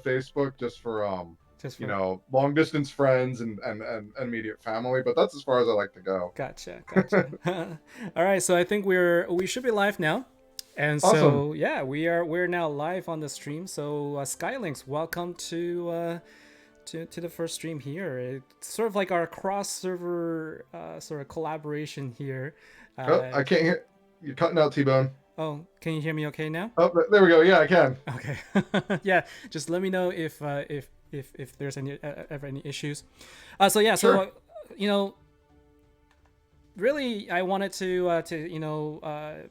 Facebook just for Just you for know, long distance friends and immediate family. But that's as far as I like to go. gotcha. All right, so I think we should be live now. And Awesome. so yeah, we're now live on the stream. So Skylynx, welcome to the first stream here. It's sort of like our cross server sort of collaboration here. Oh, I Uh, can't hear you're cutting out, T-Bone. oh, can you hear me okay now? Oh, there we go. Yeah, I can. Okay. Yeah, just let me know if there's any ever any issues. So yeah, so Sure. you know, really, I wanted to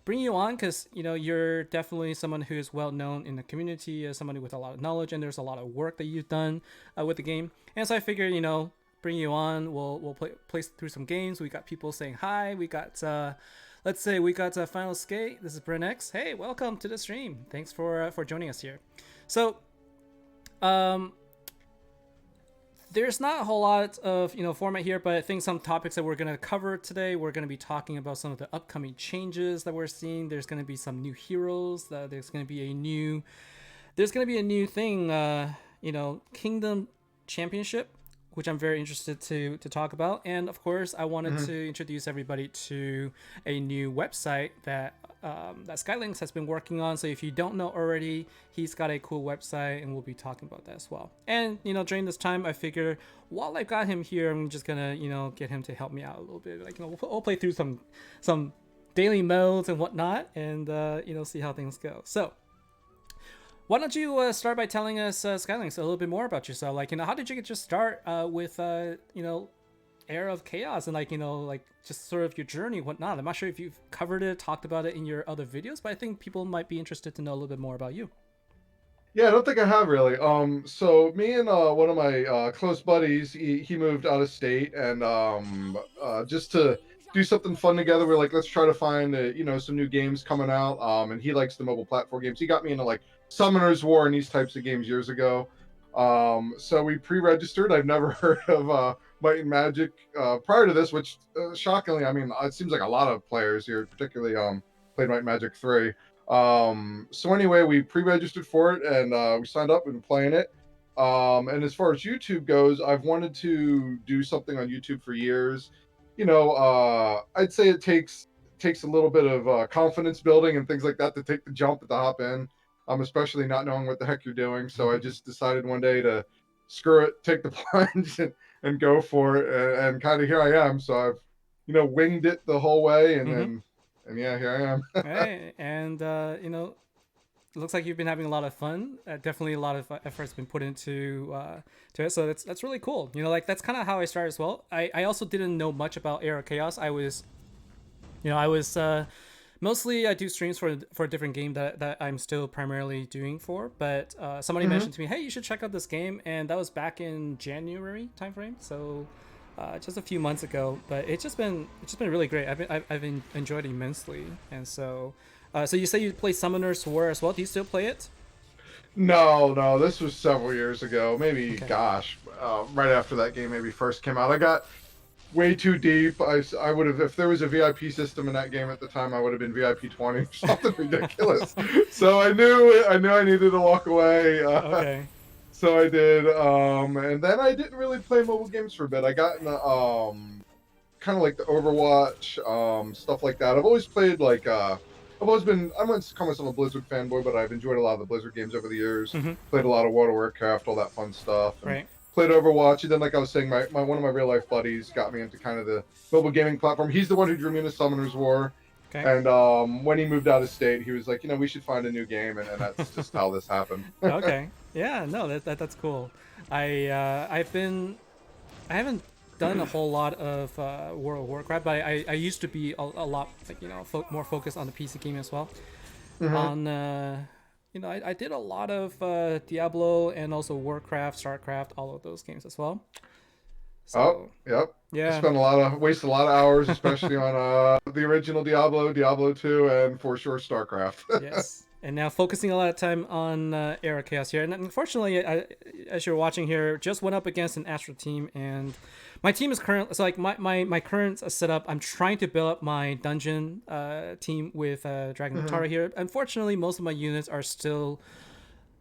bring you on because you're definitely someone who is well known in the community as somebody with a lot of knowledge, and there's a lot of work that you've done with the game. And so I figured, bring you on. We'll play through some games. We got people saying hi. We got let's say we got Final Skate. This is Brent X. Hey, welcome to the stream. Thanks for joining us here. So, um, there's not a whole lot of format here, but I think some topics that we're going to cover today, we're going to be talking about some of the upcoming changes that we're seeing. There's going to be some new heroes. There's going to be a new thing, Kingdom Championship, which I'm very interested to talk about. And of course, I wanted Mhm. to introduce everybody to a new website that Skylynx has been working on. So if you don't know already, he's got a cool website, and we'll be talking about that as well. And during this time, I figure while I've got him here, I'm just gonna get him to help me out a little bit. Like we'll play through some daily modes and whatnot, and see how things go. So why don't you start by telling us, Skylynx, a little bit more about yourself? Like, how did you get your start with, Era of Chaos, and like just sort of your journey and whatnot? I'm not sure if you've covered it, talked about it in your other videos, but I think people might be interested to know a little bit more about you. Yeah, I don't think I have really. So me and one of my close buddies, he moved out of state, and just to do something fun together, we're like, let's try to find some new games coming out. And he likes the mobile platform games. He got me into like Summoner's War and these types of games years ago. So we pre-registered. I've never heard of Might and Magic prior to this, which shockingly, I mean, it seems like a lot of players here, particularly played Might and Magic 3. So anyway, we pre-registered for it, and we signed up and been playing it. And as far as YouTube goes, I've wanted to do something on YouTube for years. I'd say it takes a little bit of confidence building and things like that to take the jump to hop in. Especially not knowing what the heck you're doing. So I just decided one day to screw it, take the plunge, and go for it. And kind of here I am. So I've winged it the whole way, and Mm-hmm. then and yeah, here I am. Hey, and it looks like you've been having a lot of fun. Definitely a lot of effort's been put into to it, so that's really cool. Like that's kind of how I started as well. I also didn't know much about Era Chaos. I was mostly I do streams for a different game that I'm still primarily doing for. But somebody Hmm. mentioned to me, hey, you should check out this game, and that was back in January timeframe. So just a few months ago, but it's just been really great. I've enjoyed it immensely, and so you say you play Summoner's War as well. Do you still play it? No, no, this was several years ago. Maybe, Okay. gosh, right after that game maybe first came out. I got way too deep. I would have, if there was a VIP system in that game at the time, I would have been VIP 20 or something ridiculous. So I knew I needed to walk away. Okay. So I did. And then I didn't really play mobile games for a bit. I got into kind of like the Overwatch, stuff like that. I've always played like I wouldn't call myself a Blizzard fanboy, but I've enjoyed a lot of the Blizzard games over the years. Mm-hmm. Played a lot of World of Warcraft, all that fun stuff, and Right. played Overwatch. And then, like I was saying, my one of my real life buddies got me into kind of the mobile gaming platform. He's the one who drew me into Summoner's War. Okay. And when he moved out of state, he was like, we should find a new game, and that's just how this happened. Okay. Yeah. No, that's cool. I haven't done a whole lot of World of Warcraft, but I used to be a lot like more focused on the PC game as well. Hmm. On I did a lot of Diablo and also Warcraft, Starcraft, all of those games as well. Oh, So yep. I yeah, spent wasted a lot of hours, especially on the original Diablo, Diablo 2, and for sure StarCraft. yes. And now focusing a lot of time on Era Chaos here. And unfortunately, as you're watching here, just went up against an Astro team, and my team is currently so like my current setup. I'm trying to build up my dungeon team with Dragon Hmm. Natara here. Unfortunately, most of my units are still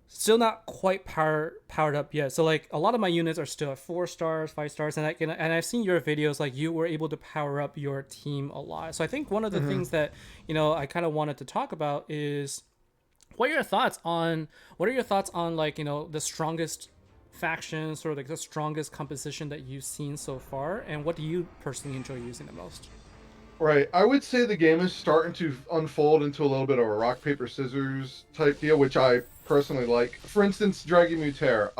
still not quite powered up yet. So like a lot of my units are still at 4 stars, 5 stars, and I've seen your videos, like you were able to power up your team a lot. So I think one of the Hmm. things that I kind of wanted to talk about is what are your thoughts on like the strongest factions, or like the strongest composition that you've seen so far, and what do you personally enjoy using the most? Right. I would say the game is starting to unfold into a little bit of a rock paper scissors type deal, which I personally like. For instance, Dragon Mutair.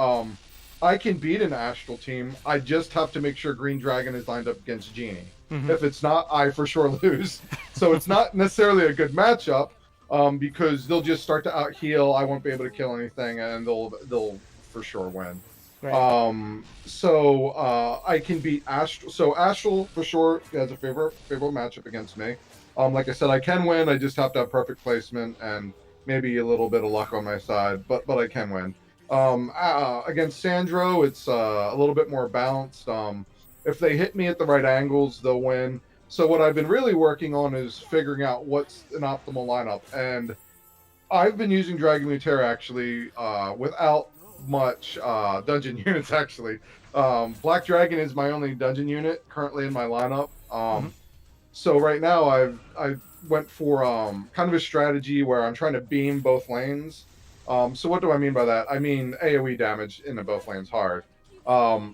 I can beat an Astral team. I just have to make sure Green Dragon is lined up against Genie. Mm-hmm. If it's not, I for sure lose. So it's not necessarily a good matchup, because they'll just start to out heal. I won't be able to kill anything, and they'll for sure win. Right. I can beat Astral. So Astral for sure has a favorable matchup against me. Like I said, I can win. I just have to have perfect placement and maybe a little bit of luck on my side, but I can win. Against Sandro, it's a little bit more balanced. If they hit me at the right angles, they'll win. So what I've been really working on is figuring out what's an optimal lineup, and I've been using Dragon Mutera actually without much dungeon units actually. Black Dragon is my only dungeon unit currently in my lineup. Mm-hmm. So right now I went for kind of a strategy where I'm trying to beam both lanes. So what do I mean by that? I mean AoE damage into both lanes hard.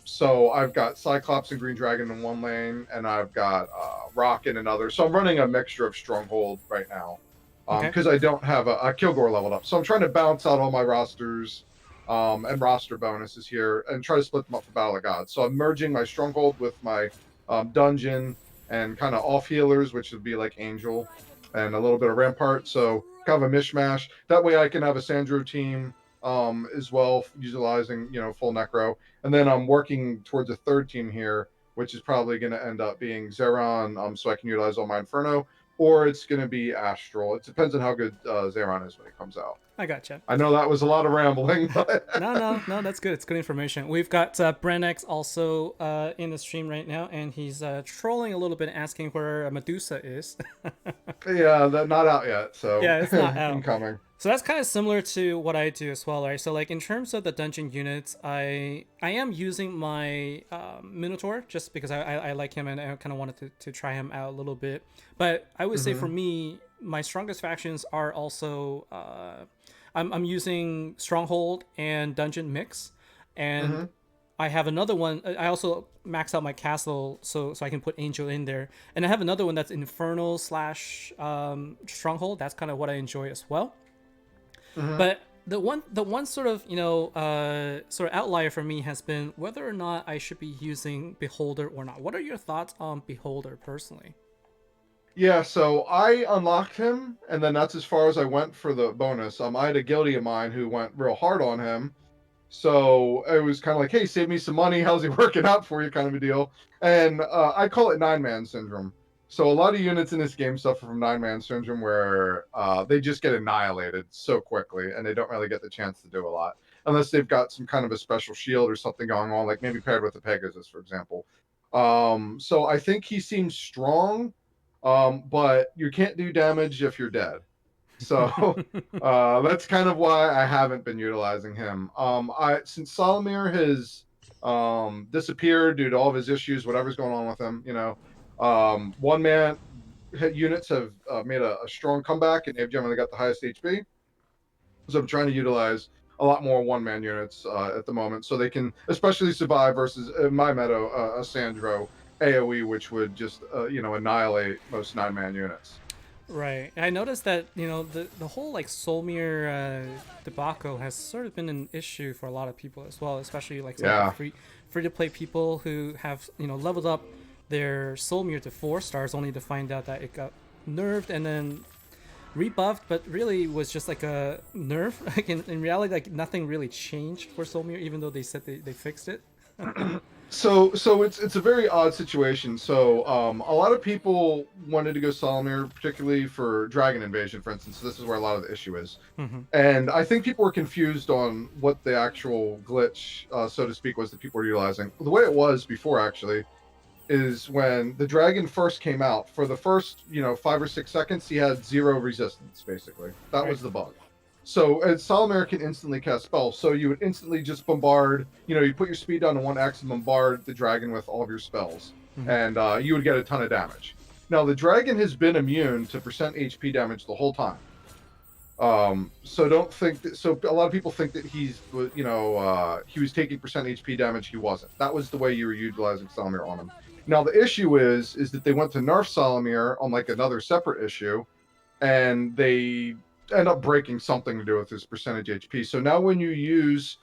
So I've got Cyclops and Green Dragon in one lane, and I've got Rock in another. So I'm running a mixture of Stronghold right now, Okay. because I don't have a Kilgore leveled up. So I'm trying to balance out all my rosters and roster bonuses here and try to split them up for Battle of Gods. So I'm merging my Stronghold with my Dungeon and kind of off healers, which would be like Angel and a little bit of Rampart. So kind of a mishmash. That way I can have a Sandro team as well, utilizing full Necro. And then I'm working towards a third team here, which is probably going to end up being Zeron, so I can utilize all my Inferno, or it's going to be Astral. It depends on how good Zeron is when it comes out. I gotcha. I know that was a lot of rambling, but No, that's good. It's good information. We've got Brenex also in the stream right now, and he's trolling a little bit, asking where Medusa is. yeah, that's not out yet. So Yeah, it's not out. incoming. So that's kind of similar to what I do as well, right? So like in terms of the dungeon units, I am using my Minotaur just because I like him, and I kind of wanted to try him out a little bit. But I would say for me, my strongest factions are also I'm using Stronghold and Dungeon mix, and I have another one. I also max out my castle so I can put Angel in there, and I have another one that's Infernal slash Stronghold. That's kind of what I enjoy as well. But the one sort of sort of outlier for me has been whether or not I should be using Beholder or not. What are your thoughts on Beholder personally? Yeah, so I unlocked him, and then that's as far as I went for the bonus. I had a guilty of mine who went real hard on him, so it was kind of like, "Hey, save me some money. How's he working out for you?" kind of a deal. And I call it 9-man syndrome. So a lot of units in this game suffer from 9-man syndrome, where they just get annihilated so quickly, and they don't really get the chance to do a lot unless they've got some kind of a special shield or something going on, like maybe paired with the Pegasus, for example. So I think he seems strong, but you can't do damage if you're dead. So that's kind of why I haven't been utilizing him. I since Solomir has disappeared due to all of his issues, whatever's going on with him, 1-man units have made a strong comeback, and they've generally got the highest HP. So I'm trying to utilize a lot more 1-man units at the moment, so they can especially survive versus in my meta a Sandro AOE, which would just annihilate most 9-man units. Right. I noticed that the whole like Solmir debacle has sort of been an issue for a lot of people as well, especially like some of the Yeah. free to play people who have leveled up their Solmir to 4 stars only to find out that it got nerfed and then rebuffed, but really was just like a nerf. Like in reality, like nothing really changed for Solmir, even though they said they fixed it. So it's a very odd situation. So a lot of people wanted to go Solomir, particularly for Dragon Invasion, for instance. So this is where a lot of the issue is. Mm-hmm. And I think people were confused on what the actual glitch, so to speak, was that people were utilizing. The way it was before, actually, is when the dragon first came out, for the first 5 or 6 seconds, he had 0 resistance, basically. That Right. was the bug. So Salamir can instantly cast spells. So you would instantly just bombard. You put your speed down to 1x and bombard the dragon with all of your spells, Mm-hmm. and you would get a ton of damage. Now the dragon has been immune to percent HP damage the whole time. So don't think that. So a lot of people think that he was taking percent HP damage. He wasn't. That was the way you were utilizing Salamir on him. Now the issue is that they went to nerf Salamir on like another separate issue, and they end up breaking something to do with his percentage HP. So now when you use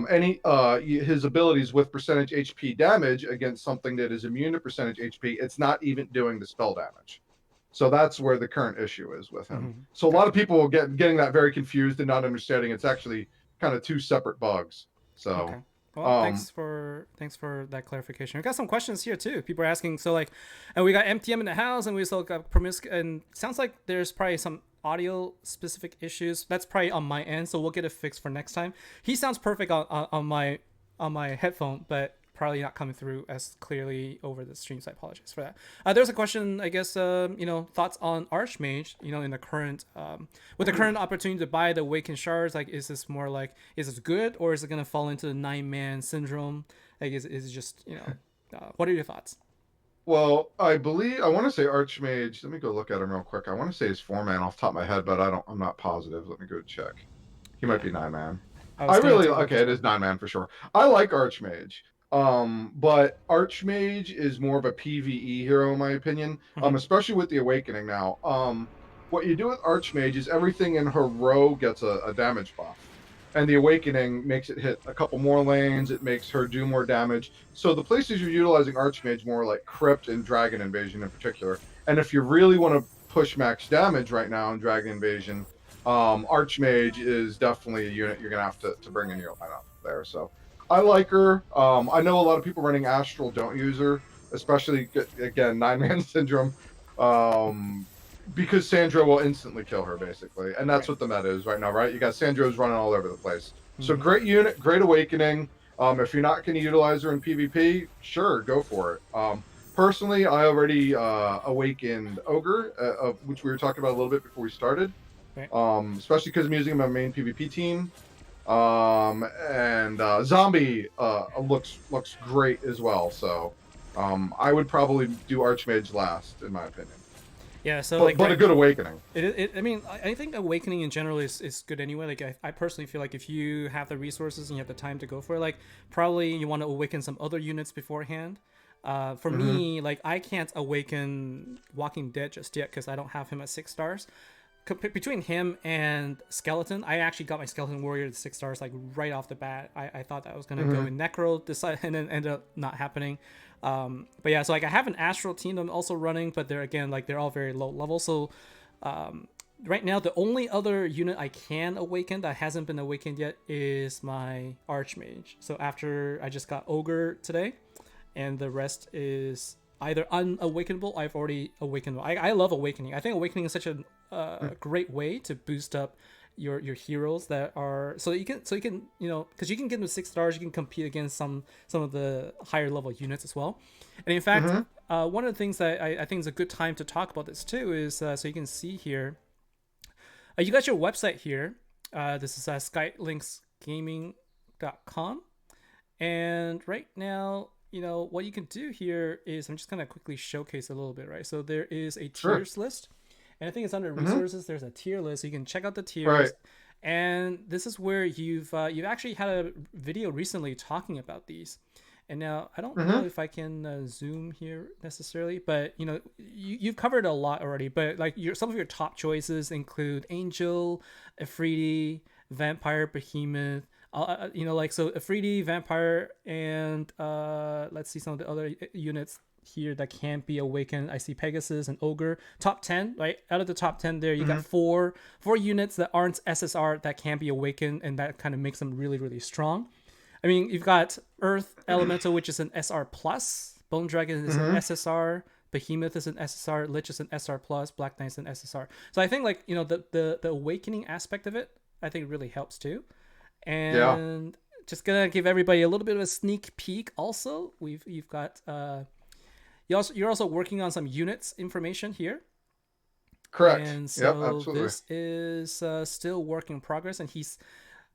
any his abilities with percentage HP damage against something that is immune to percentage HP, it's not even doing the spell damage. So that's where the current issue is with him. Mm-hmm. So a lot Gotcha. of people getting that very confused and not understanding it's actually kind of two separate bugs. Okay. So Well, um thanks for that clarification. We got some questions here too. People are asking, so like, and we got MTM in the house, and we still got and sounds like there's probably some audio specific issues. That's probably on my end, so we'll get it fixed for next time. He sounds perfect on my headphone, but probably not coming through as clearly over the stream, so I apologize for that. There's a question, I guess, thoughts on Archmage, in the current, with the current opportunity to buy the Awakened Shards, like, is this more like, is this good, or is it going to fall into the 9-man syndrome? Like, is it just, what are your thoughts? well, I want to say Archmage. Let me go look at him real quick. I want to say he's 4-man off the top of my head, but I'm not positive. Let me go check. He might Yeah, be 9-man. I was going to take a look Okay, as it well. is 9-man for sure. I like Archmage. But Archmage is more of a PvE hero in my opinion. Mm-hmm. Especially with the Awakening now. What you do with Archmage is everything in her row gets a damage buff. And the Awakening makes it hit a couple more lanes, it makes her do more damage. So the places you're utilizing Archmage more like Crypt and Dragon Invasion in particular. And if you really want to push max damage right now in Dragon Invasion, Archmage is definitely a unit you're gonna have to bring in your lineup there. So I like her. I know a lot of people running Astral don't use her, especially again 9-man syndrome, because Sandro will instantly kill her basically, and that's Right. what the meta is right now, right? You got Sandros running all over the place. So Mm-hmm. great unit, great awakening. If you're not going to utilize her in PvP, sure, go for it. Personally, I already awakened Ogre, which we were talking about a little bit before we started. Right. Especially because I'm using my main PvP team. And Zombie looks great as well. So I would probably do Archmage last, in my opinion. Yeah, so like, But a right. good awakening. I mean, I think Awakening in general is good anyway. Like, I personally feel like if you have the resources and you have the time to go for it, like, probably you want to awaken some other units beforehand. For Mm-hmm. me, like, I can't awaken Walking Dead just yet because I don't have him at 6 stars. Between him and Skeleton, I actually got my Skeleton Warrior to 6 stars, like, right off the bat. I thought that was going to go Mm-hmm. in Necro, and then ended up not happening. But yeah, so like I have an Astral team I'm also running, but they're all very low level. So right now, the only other unit I can awaken that hasn't been awakened yet is my Archmage. So after I just got Ogre today, and the rest is either unawakenable. I've already awakened. I love awakening. I think awakening is such a great way to boost up your heroes that are because you can get them 6 stars. You can compete against some of the higher level units as well. And in fact, Mm-hmm. one of the things that I think is a good time to talk about this too is so you can see here. You got your website here. This is skylynxgaming.com. And right now, what you can do here is I'm just going to quickly showcase a little bit, right? So there is a Sure. tiers list. And I think it's under Mm-hmm. resources. There's a tier list. So you can check out the Right. tiers. And this is where you've actually had a video recently talking about these. And now I don't know Mm-hmm. if I can zoom here necessarily, but you've covered a lot already. But like some of your top choices include Angel, Afridi, Vampire, Behemoth. So Afridi, Vampire, and let's see some of the other units here that can't be awakened. I see Pegasus and Ogre. Top 10, right? Out of the top 10 there, you Mm-hmm. got four units that aren't SSR that can be awakened, and that kind of makes them really, really strong. I mean, you've got Earth Elemental, which is an SR plus. Bone Dragon is an Mm-hmm. SSR. Behemoth is an SSR. Lich is an SR plus. Black Knight is an SSR. So I think the awakening aspect of it, I think really helps too. Yeah. And just gonna give everybody a little bit of a sneak peek. Also, you've got you're also working on some units information here. Correct. And Yep, so absolutely. this is still work in progress, and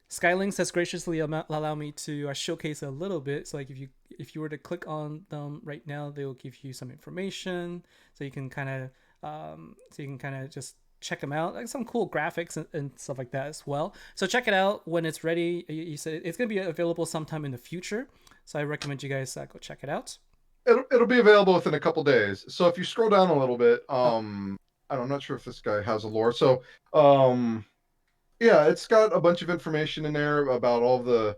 Skylynx has graciously allowed me to showcase a little bit. So like if you were to click on them right now, they will give you some information, so you can kind of just check them out, like some cool graphics and stuff like that as well. So check it out when it's ready. You said it's going to be available sometime in the future, so I recommend you guys go check it out. It'll be available within a couple days. So if you scroll down a little bit, Oh, I'm not sure if this guy has a lore. So um, yeah, it's got a bunch of information in there about all the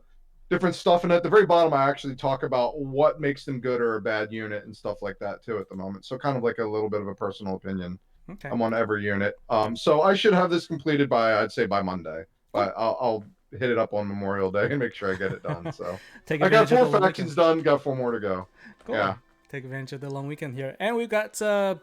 different stuff. And at the very bottom, I actually talk about what makes them good or a bad unit and stuff like that too at the moment. So kind of like a little bit of a personal opinion. okay, I'm on every unit. So I should have this completed by, I'd say, by Monday. cool. But I'll hit it up on Memorial Day and make sure I get it done. So Take I got advantage of four the long weekend. factions done. Got four more to go. Cool. Yeah. Take advantage of the long weekend here, and we've got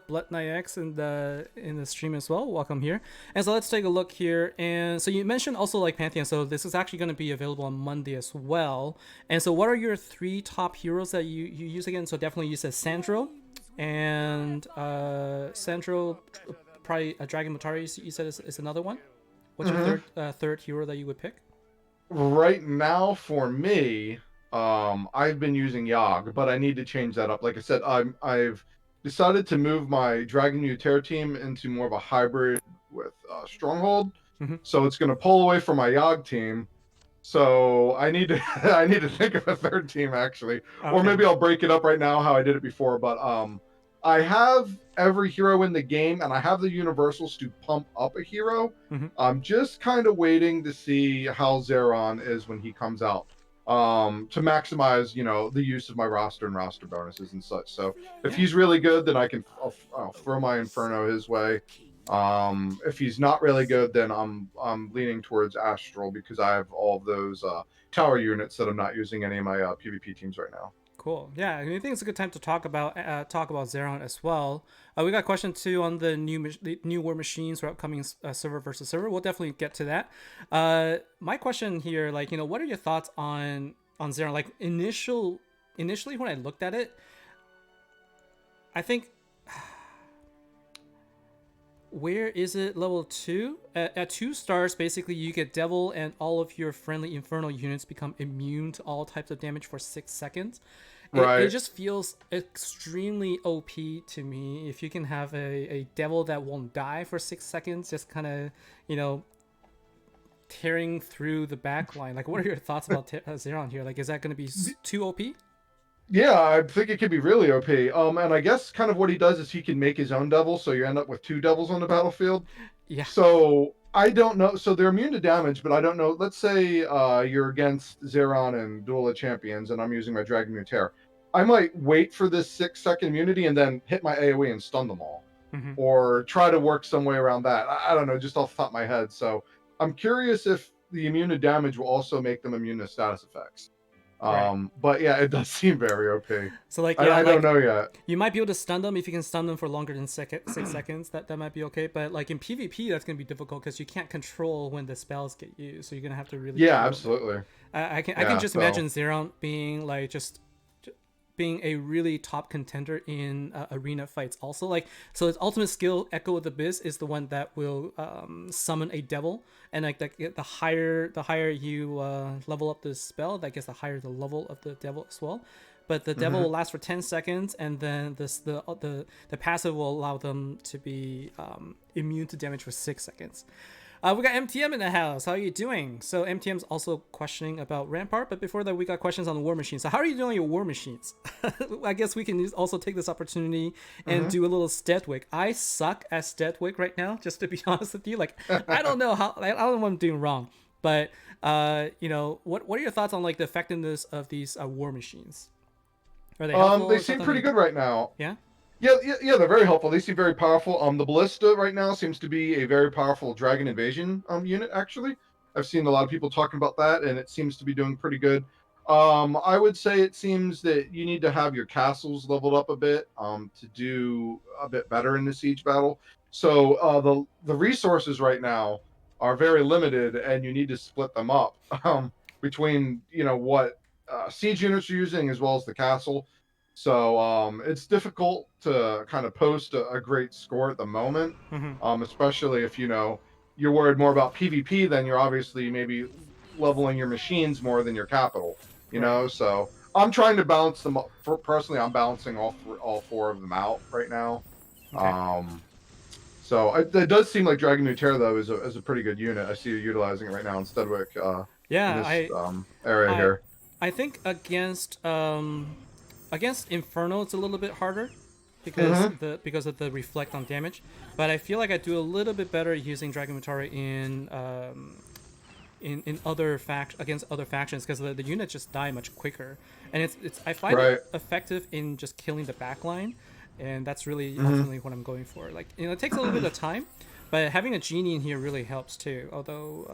Blood Knight X in the stream as well. Welcome here, and so let's take a look here. And so you mentioned also like Pantheon, so this is actually going to be available on Monday as well. And so, what are your three top heroes that you use again? So definitely you said Sandro, and Sandro, probably a Dragon Matari. You said is another one. What's your Mm-hmm. third hero that you would pick? Right now for me, I've been using Yogg, but I need to change that up. Like I said, I've decided to move my Dragon Muteer team into more of a hybrid with Stronghold. Mm-hmm. So it's going to pull away from my Yogg team. So I need to I need to think of a third team actually, or Okay. maybe I'll break it up right now how I did it before. But I have every hero in the game, and I have the universals to pump up a hero. Mm-hmm. I'm just kind of waiting to see how Zeron is when he comes out, to maximize the use of my roster and roster bonuses and such. So if Yeah. he's really good, then I'll throw my Inferno his way. If he's not really good, then I'm leaning towards Astral because I have all of those tower units that I'm not using any of my PvP teams right now. Cool. Yeah, I think it's a good time to talk about Zeron as well. We got a question too on the new war machines for upcoming server versus server. We'll definitely get to that. My question here, like what are your thoughts on Zeron? Like initially when I looked at it, I think where is it level 2 at 2 stars basically you get devil and all of your friendly infernal units become immune to all types of damage for 6 seconds. It Right. just feels extremely OP to me if you can have a devil that won't die for 6 seconds, just kind of tearing through the back line. Like what are your thoughts about Zeron here? Like is that going to be too OP? Yeah, I think it could be really OP. And I guess kind of what he does is he can make his own devil, so you end up with two devils on the battlefield. Yeah. So I don't know. So they're immune to damage, but I don't know. Let's say you're against Zeron and Duel of Champions, and I'm using my Dragon Muteer. I might wait for this 6 second immunity and then hit my AoE and stun them all, Mm-hmm. or try to work some way around that. I don't know, just off the top of my head. So I'm curious if the immune to damage will also make them immune to status effects. Right. But yeah, it does seem very OP. So like I don't like know yet. you might be able to stun them if you can stun them for longer than 6 seconds. That might be okay. But like in PvP, that's gonna be difficult because you can't control when the spells get used. So you're gonna have to really be Yeah, a little bit. absolutely. I can Yeah, just so imagine Zeron being like just being a really top contender in arena fights. Also, like so, his ultimate skill, Echo of the Abyss, is the one that will summon a devil, and like the higher you level up the spell, I guess the higher the level of the devil as well. But the devil mhm. will last for 10 seconds, and then the passive will allow them to be immune to damage for 6 seconds. We got MTM in the house. How are you doing? So MTM's also questioning about Rampart, but before that, we got questions on the war machines. So how are you doing on your war machines? I guess we can also take this opportunity and do a little Steadwick. I suck at Steadwick right now, just to be honest with you. Like I don't know I don't know what I'm doing wrong, but what are your thoughts on like the effectiveness of these war machines? Are they helpful? They Is that seem pretty something? good right now. Yeah. Yeah, they're very helpful. They seem very powerful. The Ballista right now seems to be a very powerful Dragon Invasion unit. Actually, I've seen a lot of people talking about that, and it seems to be doing pretty good. I would say it seems that you need to have your castles leveled up a bit to do a bit better in the siege battle. So the resources right now are very limited, and you need to split them up between what siege units you're using as well as the castle. So it's difficult to kind of post a great score at the moment, Hmm. especially if you're worried more about PvP. Then you're obviously maybe leveling your machines more than your capital. Right. So I'm trying to balance them. Personally, I'm balancing all four of them out right now. Okay. Um, so it does seem like Dragon Nuterra though is a pretty good unit. I see you utilizing it right now in Studwick in Yeah, this area I here. I think against Inferno it's a little bit harder Hmm. because of the reflect on damage, but I feel like I do a little bit better using Dragon Mutare in other against other factions because the units just die much quicker, and it's I find it Right. effective in just killing the backline, and that's really Hmm. ultimately what I'm going for. Like it takes a little bit of time, but having a genie in here really helps too. Although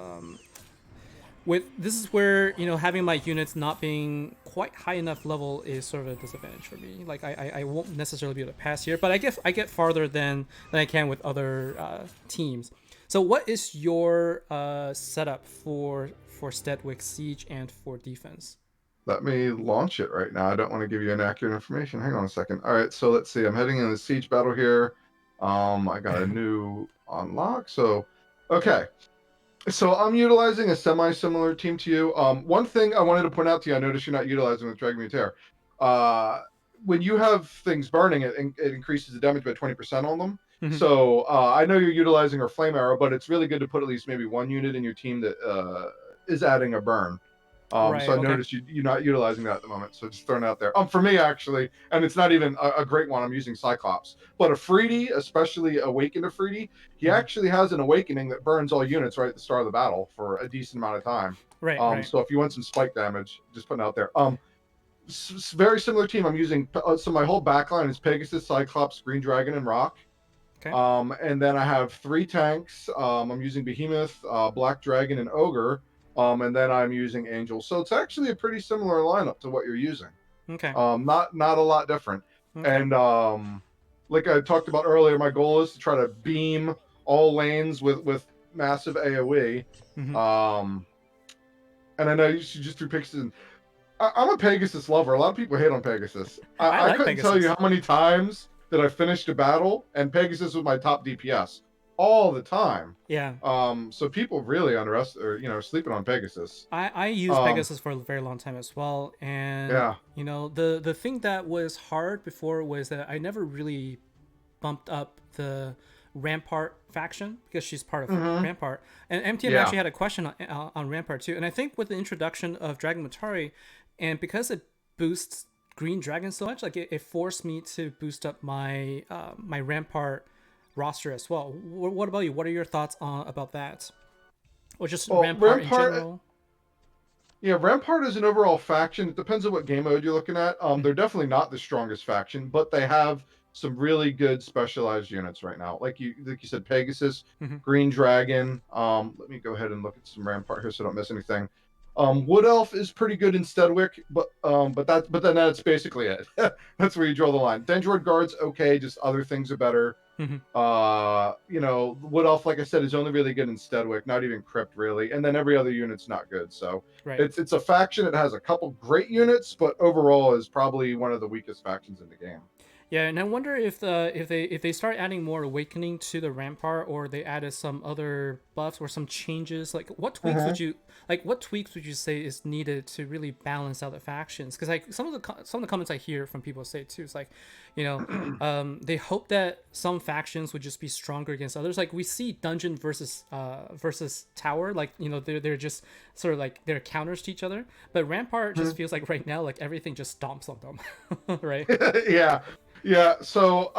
with this is where having my units not being quite high enough level is sort of a disadvantage for me. Like I won't necessarily be able to pass here, but I get farther than I can with other teams. So what is your setup for Steadwick Siege and for defense? Let me launch it right now. I don't want to give you inaccurate information. Hang on a second. All right, so let's see. I'm heading in the siege battle here. I got a new unlock. So, okay. So I'm utilizing a semi-similar team to you. One thing I wanted to point out to you, I noticed you're not utilizing with Dragon Muteer. Uh, when you have things burning, it increases the damage by 20% on them. Mhm. So I know you're utilizing our flame arrow, but it's really good to put at least maybe one unit in your team that is adding a burn. So Right. I Okay. noticed you're not utilizing that at the moment. So just throwing it out there. For me actually, and it's not even a great one. I'm using Cyclops, but a Freedy, especially Awakened Freedy, he Mhm. actually has an awakening that burns all units right at the start of the battle for a decent amount of time. Right. Right. So if you want some spike damage, just putting it out there. Very similar team. I'm using so my whole backline is Pegasus, Cyclops, Green Dragon, and Rock. Okay. And then I have three tanks. I'm using Behemoth, Black Dragon, and Ogre. And then I'm using Angel. So it's actually a pretty similar lineup to what you're using. Okay. Not a lot different. Okay. And like I talked about earlier, my goal is to try to beam all lanes with massive AOE. Hmm. Um, and I know you should just do Pegasus. I'm a Pegasus lover. A lot of people hate on Pegasus. I I like couldn't tell you Pegasus. how many times that I finished a battle and Pegasus was my top DPS all the time. Yeah. So people really underestimate or sleeping on Pegasus. I used Um, Pegasus for a very long time as well, and yeah. the thing that was hard before was that I never really bumped up the Rampart faction because she's part of Hmm. Rampart, and MTM Yeah. actually had a question on Rampart too, and I think with the introduction of Dragon Matari, and because it boosts Green Dragon so much, like it forced me to boost up my Rampart roster as well. What about you? What are your thoughts on about that, or just Well, Rampart in Rampart. general? Yeah, Rampart is an overall faction. It depends on what game mode you're looking at. They're definitely not the strongest faction, but they have some really good specialized units right now. Like you said, Pegasus, Mm-hmm. Green Dragon. Let me go ahead and look at some Rampart here so I don't miss anything. Wood Elf is pretty good in Steadwick, but then that's basically it. That's where you draw the line. Dendroid Guard's okay, just other things are better. Mm-hmm. Wood Elf, like I said, is only really good in Steadwick, not even Crypt really, and then every other unit's not good. So Right. it's a faction that has a couple great units, but overall is probably one of the weakest factions in the game. Yeah, and I wonder if they start adding more awakening to the rampart, or they added some other buffs or some changes. Like, Mm-hmm. what tweaks would you say is needed to really balance out the factions? Because like some of the comments I hear from people say too, it's like, you know, they hope that some factions would just be stronger against others. Like we see dungeon versus tower, like they're just sort of like they're counters to each other. But rampart just feels like right now like everything just stomps on them, right? Yeah. Yeah, so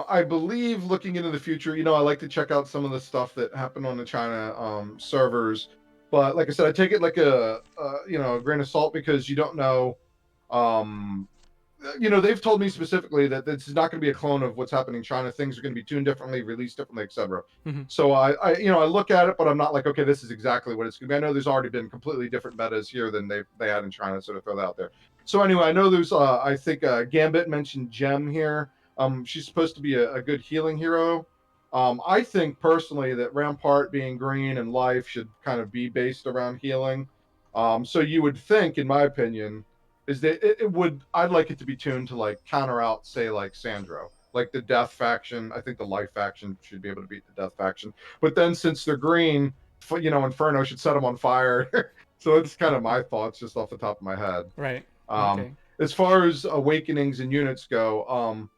I believe looking into the future, I like to check out some of the stuff that happened on the China servers, but like I said, I take it like a grain of salt because you don't know. Um, they've told me specifically that this is not going to be a clone of what's happening in China. Things are going to be tuned differently, released differently, etc. Mm-hmm. So I look at it, but I'm not like, okay, this is exactly what it's going to be. I know there's already been completely different metas here than they had in China, so to throw that out there. So anyway, I know there's I think Gambit mentioned Gem here. She's supposed to be a good healing hero. I think personally that Rampart being green and life should kind of be based around healing. So you would think, in my opinion, is that I'd like it to be tuned to like counter out, say, like Sandro, like the Death faction. I think the Life faction should be able to beat the Death faction, but then since they're green, Inferno should set them on fire. So it's kind of my thoughts just off the top of my head. Right. Um, Okay. as far as awakenings and units go,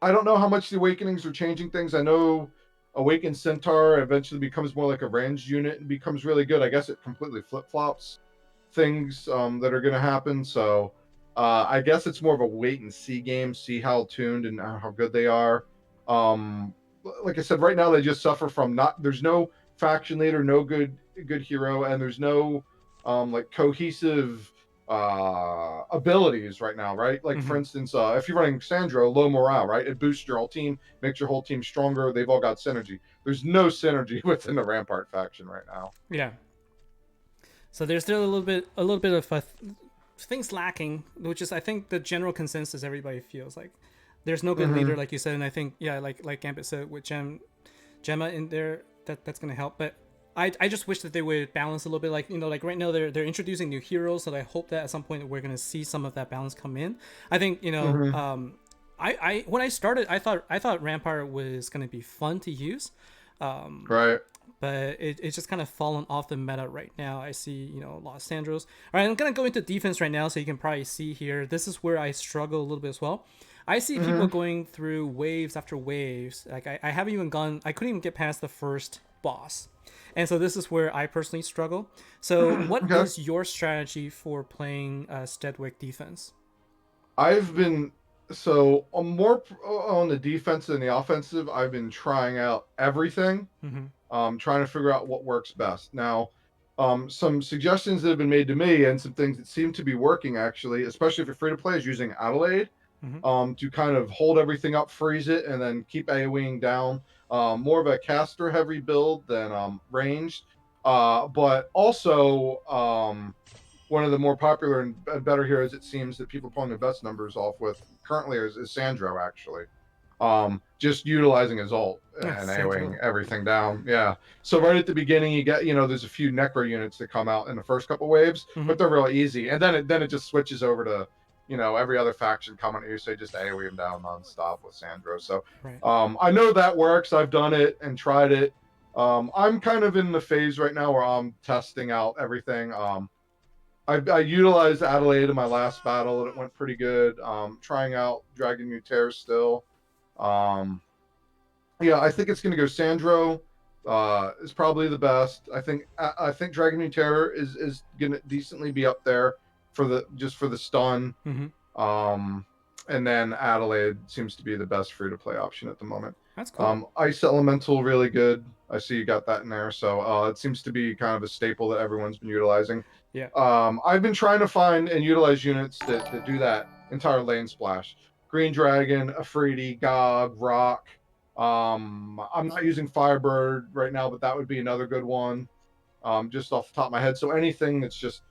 I don't know how much the awakenings are changing things. I know Awakened Centaur eventually becomes more like a ranged unit and becomes really good. I guess it completely flip flops things that are going to happen. So I guess it's more of a wait and see game, see how tuned and how good they are. Um, like I said, right now they just suffer from not. There's no faction leader, no good hero, and there's no like cohesive abilities right now, right? Like for Mm-hmm. instance, if you're running Sandro, low morale, right? It boosts your whole team, makes your whole team stronger. They've all got synergy. There's no synergy within the Rampart faction right now. Yeah. So there's still a little bit of things lacking, which is I think the general consensus everybody feels like there's no good leader, Mm-hmm. like you said, and I think yeah, like Gambit said with Gemma in there, that's gonna help. But I just wish that they would balance a little bit. Like like right now they're introducing new heroes, so I hope that at some point we're gonna see some of that balance come in. I think Mm-hmm. I when I started I thought Rampart was gonna be fun to use. Right. But it's just kind of fallen off the meta right now. I see, a lot of Sandros. All right, I'm going to go into defense right now, so you can probably see here. This is where I struggle a little bit as well. I see people Mm-hmm. going through waves after waves. Like, I haven't even gone, I couldn't even get past the first boss. And so this is where I personally struggle. So, what Okay. is your strategy for playing Steadwick defense? I've been more on the defensive than the offensive. I've been trying out everything, Mm-hmm. trying to figure out what works best. Now, some suggestions that have been made to me and some things that seem to be working actually, especially if you're free to play, is using Adelaide Mm-hmm. to kind of hold everything up, freeze it, and then keep AoEing down. More of a caster heavy build than ranged. But also, one of the more popular and better heroes it seems that people are pulling the best numbers off with currently is Sandro, actually. Just utilizing his ult Yeah, and AoEing Sandro. everything down. Yeah. So right at the beginning, you get, there's a few Necro units that come out in the first couple waves, Mm-hmm. but they're real easy. And then it just switches over to every other faction coming at you, so you just AoE them down nonstop with Sandro. So Right. I know that works. I've done it and tried it. I'm kind of in the phase right now where I'm testing out everything. I utilized Adelaide in my last battle and it went pretty good. Trying out Dragon Muteer still. Um, yeah, I think it's going to go Sandro. Is probably the best. I think Dragon Muteer is going to decently be up there for the stun. Mm-hmm. Um, and then Adelaide seems to be the best free to play option at the moment. That's cool. Ice Elemental really good. I see you got that in there, so it seems to be kind of a staple that everyone's been utilizing. Yeah. I've been trying to find and utilize units that do that entire lane splash. Green Dragon, Afridi, Gog, Rock. I'm not using Firebird right now, but that would be another good one. Just off the top of my head. So anything that's just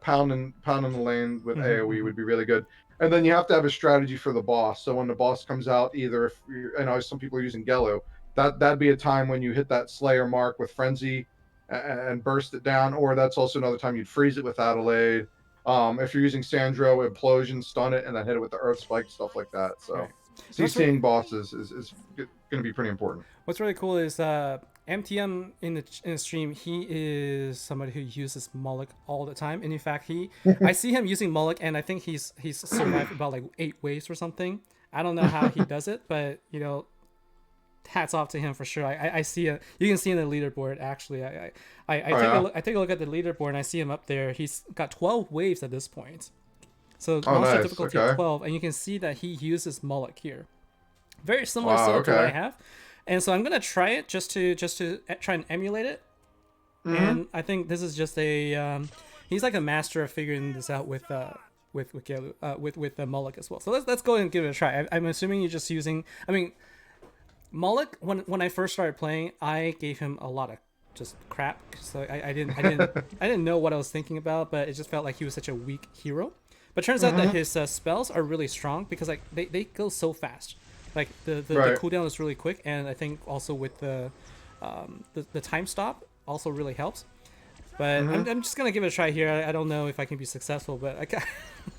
pounding the lane with Mm-hmm. AoE Mm-hmm. would be really good. And then you have to have a strategy for the boss. So when the boss comes out, either if I know some people are using Gelu, that'd be a time when you hit that Slayer mark with Frenzy and burst it down, or that's also another time you'd freeze it with Adelaide. If you're using Sandro, Implosion, stun it, and then hit it with the Earth Spike, stuff like that. Right. So And CCing bosses is going to be pretty important. what's really cool is MTM in the stream. He is somebody who uses Moloch all the time, and in fact, I see him using Moloch, and I think he's survived about like 8 waves or something. I don't know how he does it, but hats off to him for sure. I see it. You can see in the leaderboard actually. I take a look at the leaderboard and I see him up there. He's got 12 waves at this point. So Oh, monster nice. difficulty of Okay. 12, and you can see that he uses Moloch here. Very similar Wow. setup to what I Okay. have. And so I'm gonna try it just to try and emulate it. Mm-hmm. And I think this is just a he's like a master of figuring this out with Gelu, with Moloch as well. So let's go and give it a try. I'm assuming you're just using. I mean, Moloch when I first started playing, I gave him a lot of just crap. So I didn't know what I was thinking about, but it just felt like he was such a weak hero. But turns out that Mm-hmm. his spells are really strong because like they go so fast. Like the Right. cooldown is really quick, and I think also with the time stop also really helps. But Hmm. I'm just gonna give it a try here. I don't know if I can be successful, but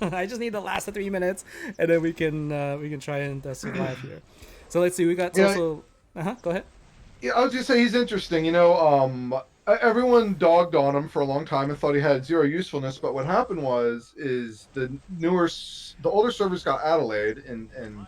I just need the last 3 minutes, and then we can try and survive here. So let's see. We got Yeah, also. Go ahead. yeah, I was just say he's interesting. Everyone dogged on him for a long time and thought he had zero usefulness. But what happened is the older servers got Adelaide in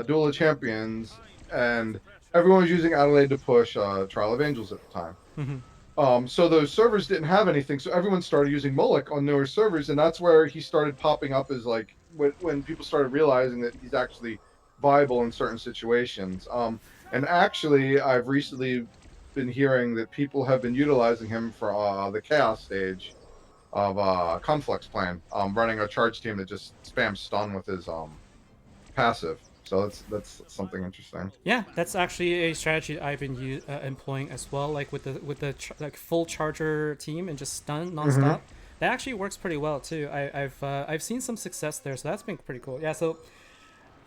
Duel of Champions, and everyone was using Adelaide to push Trial of Angels at the time. Hmm. So those servers didn't have anything, so everyone started using Moloch on newer servers, and that's where he started popping up as like when people started realizing that he's actually viable in certain situations. And actually, I've recently been hearing that people have been utilizing him for the chaos stage of Conflux plan, running a charge team that just spams stun with his passive. So that's something interesting. Yeah, that's actually a strategy I've been employing as well. Like with like full charger team and just stun Mm-hmm. nonstop. That actually works pretty well too. I've seen some success there, so that's been pretty cool. Yeah, so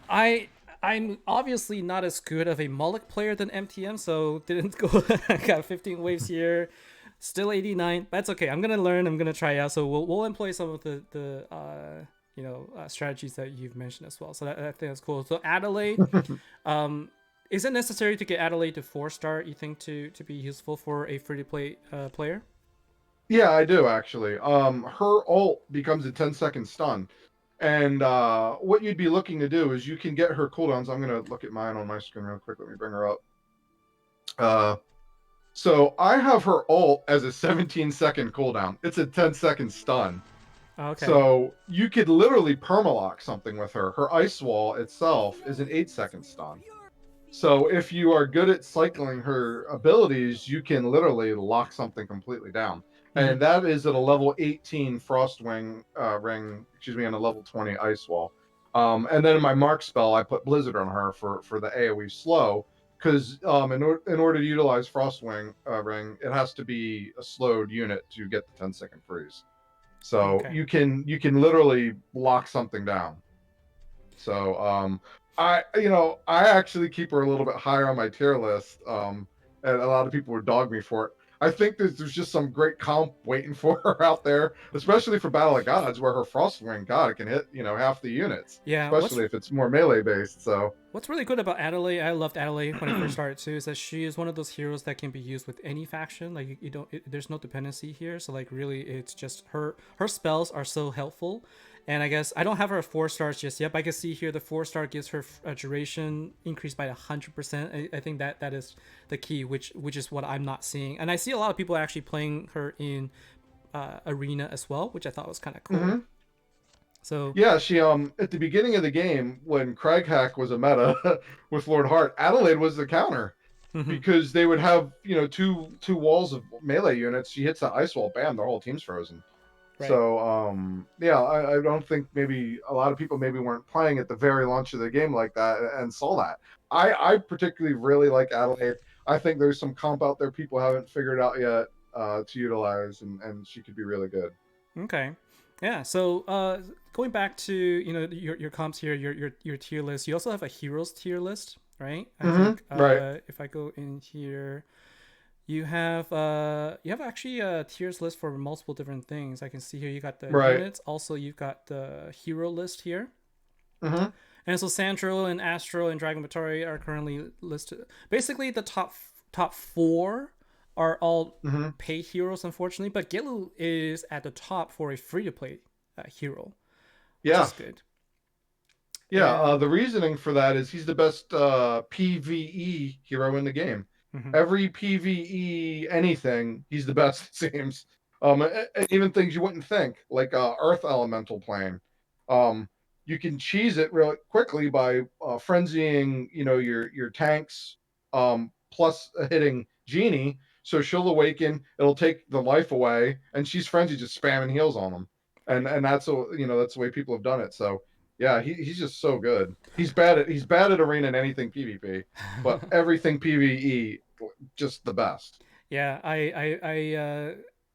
I I'm obviously not as good of a Moloch player than MTM, so didn't go. I got 15 waves here, still 89. That's okay. I'm gonna learn. I'm gonna try out. So we'll employ some of the strategies that you've mentioned as well. So I think that's cool. So Adelaide, um, is it necessary to get Adelaide to 4-star? You think to be useful for a free to play player? Yeah, I do actually. Her ult becomes a 10-second stun. And what you'd be looking to do is you can get her cooldowns. I'm gonna look at mine on my screen real quick. Let me bring her up. Uh, so I have her ult as a 17-second cooldown. It's a 10-second stun. Okay. So you could literally permalock something with her. Her ice wall itself is an 8-second stun. So if you are good at cycling her abilities, you can literally lock something completely down. Mm-hmm. And that is at a level 18 Frostwing ring, excuse me, and a level 20 Ice Wall. And then in my mark spell, I put Blizzard on her for the AoE slow, because in order to utilize Frostwing ring, it has to be a slowed unit to get the 10-second freeze. So Okay. you can literally lock something down. So I actually keep her a little bit higher on my tier list. And a lot of people would dog me for it. I think there's just some great comp waiting for her out there, especially for Battle of Gods, where her Frostwing God it can hit half the units, Yeah. especially if it's more melee based. So What's really good about Adelaide, I loved Adelaide when I first started too, is that she is one of those heroes that can be used with any faction. Like you don't, there's no dependency here. So like really, it's just her spells are so helpful. And I guess I don't have her at 4 stars just yet, but I can see here the 4-star gives her a duration increased by 100%. I think that is the key, which is what I'm not seeing. And I see a lot of people actually playing her in arena as well, which I thought was kind of cool. mhm. So Yeah, she at the beginning of the game when Craghack was a meta with Lord Hart, Adelaide was the counter because they would have two walls of melee units. She hits that ice wall, bam, their whole team's frozen. right. So yeah, I don't think maybe a lot of people maybe weren't playing at the very launch of the game like that and saw that. I particularly really like Adelaide. I think there's some comp out there people haven't figured out yet to utilize, and she could be really good. Okay. Yeah. So going back to your comps here, your tier list. You also have a heroes tier list, right? I Hmm. think Right. if I go in here, you have actually a tiers list for multiple different things. I can see here you got the Right. units. Also, you've got the hero list here. Hmm. And so Sandro and Astro and Dragon Batari are currently listed. Basically, the top four are all Hmm. pay heroes, unfortunately. But Gilu is at the top for a free to play hero, which Yeah. is good. Yeah, And the reasoning for that is he's the best PVE hero in the game. mhm, Every PVE anything, he's the best, it seems. And even things you wouldn't think, like Earth Elemental plane. Um, you can cheese it real quickly by frenzying, your tanks, plus hitting Genie. So she'll awaken, it'll take the life away, and she's frenzied, just spamming heals on them. And right. and that's the way people have done it. So yeah, he's just so good. He's bad at arena and anything PvP, but everything PvE, just the best. Yeah,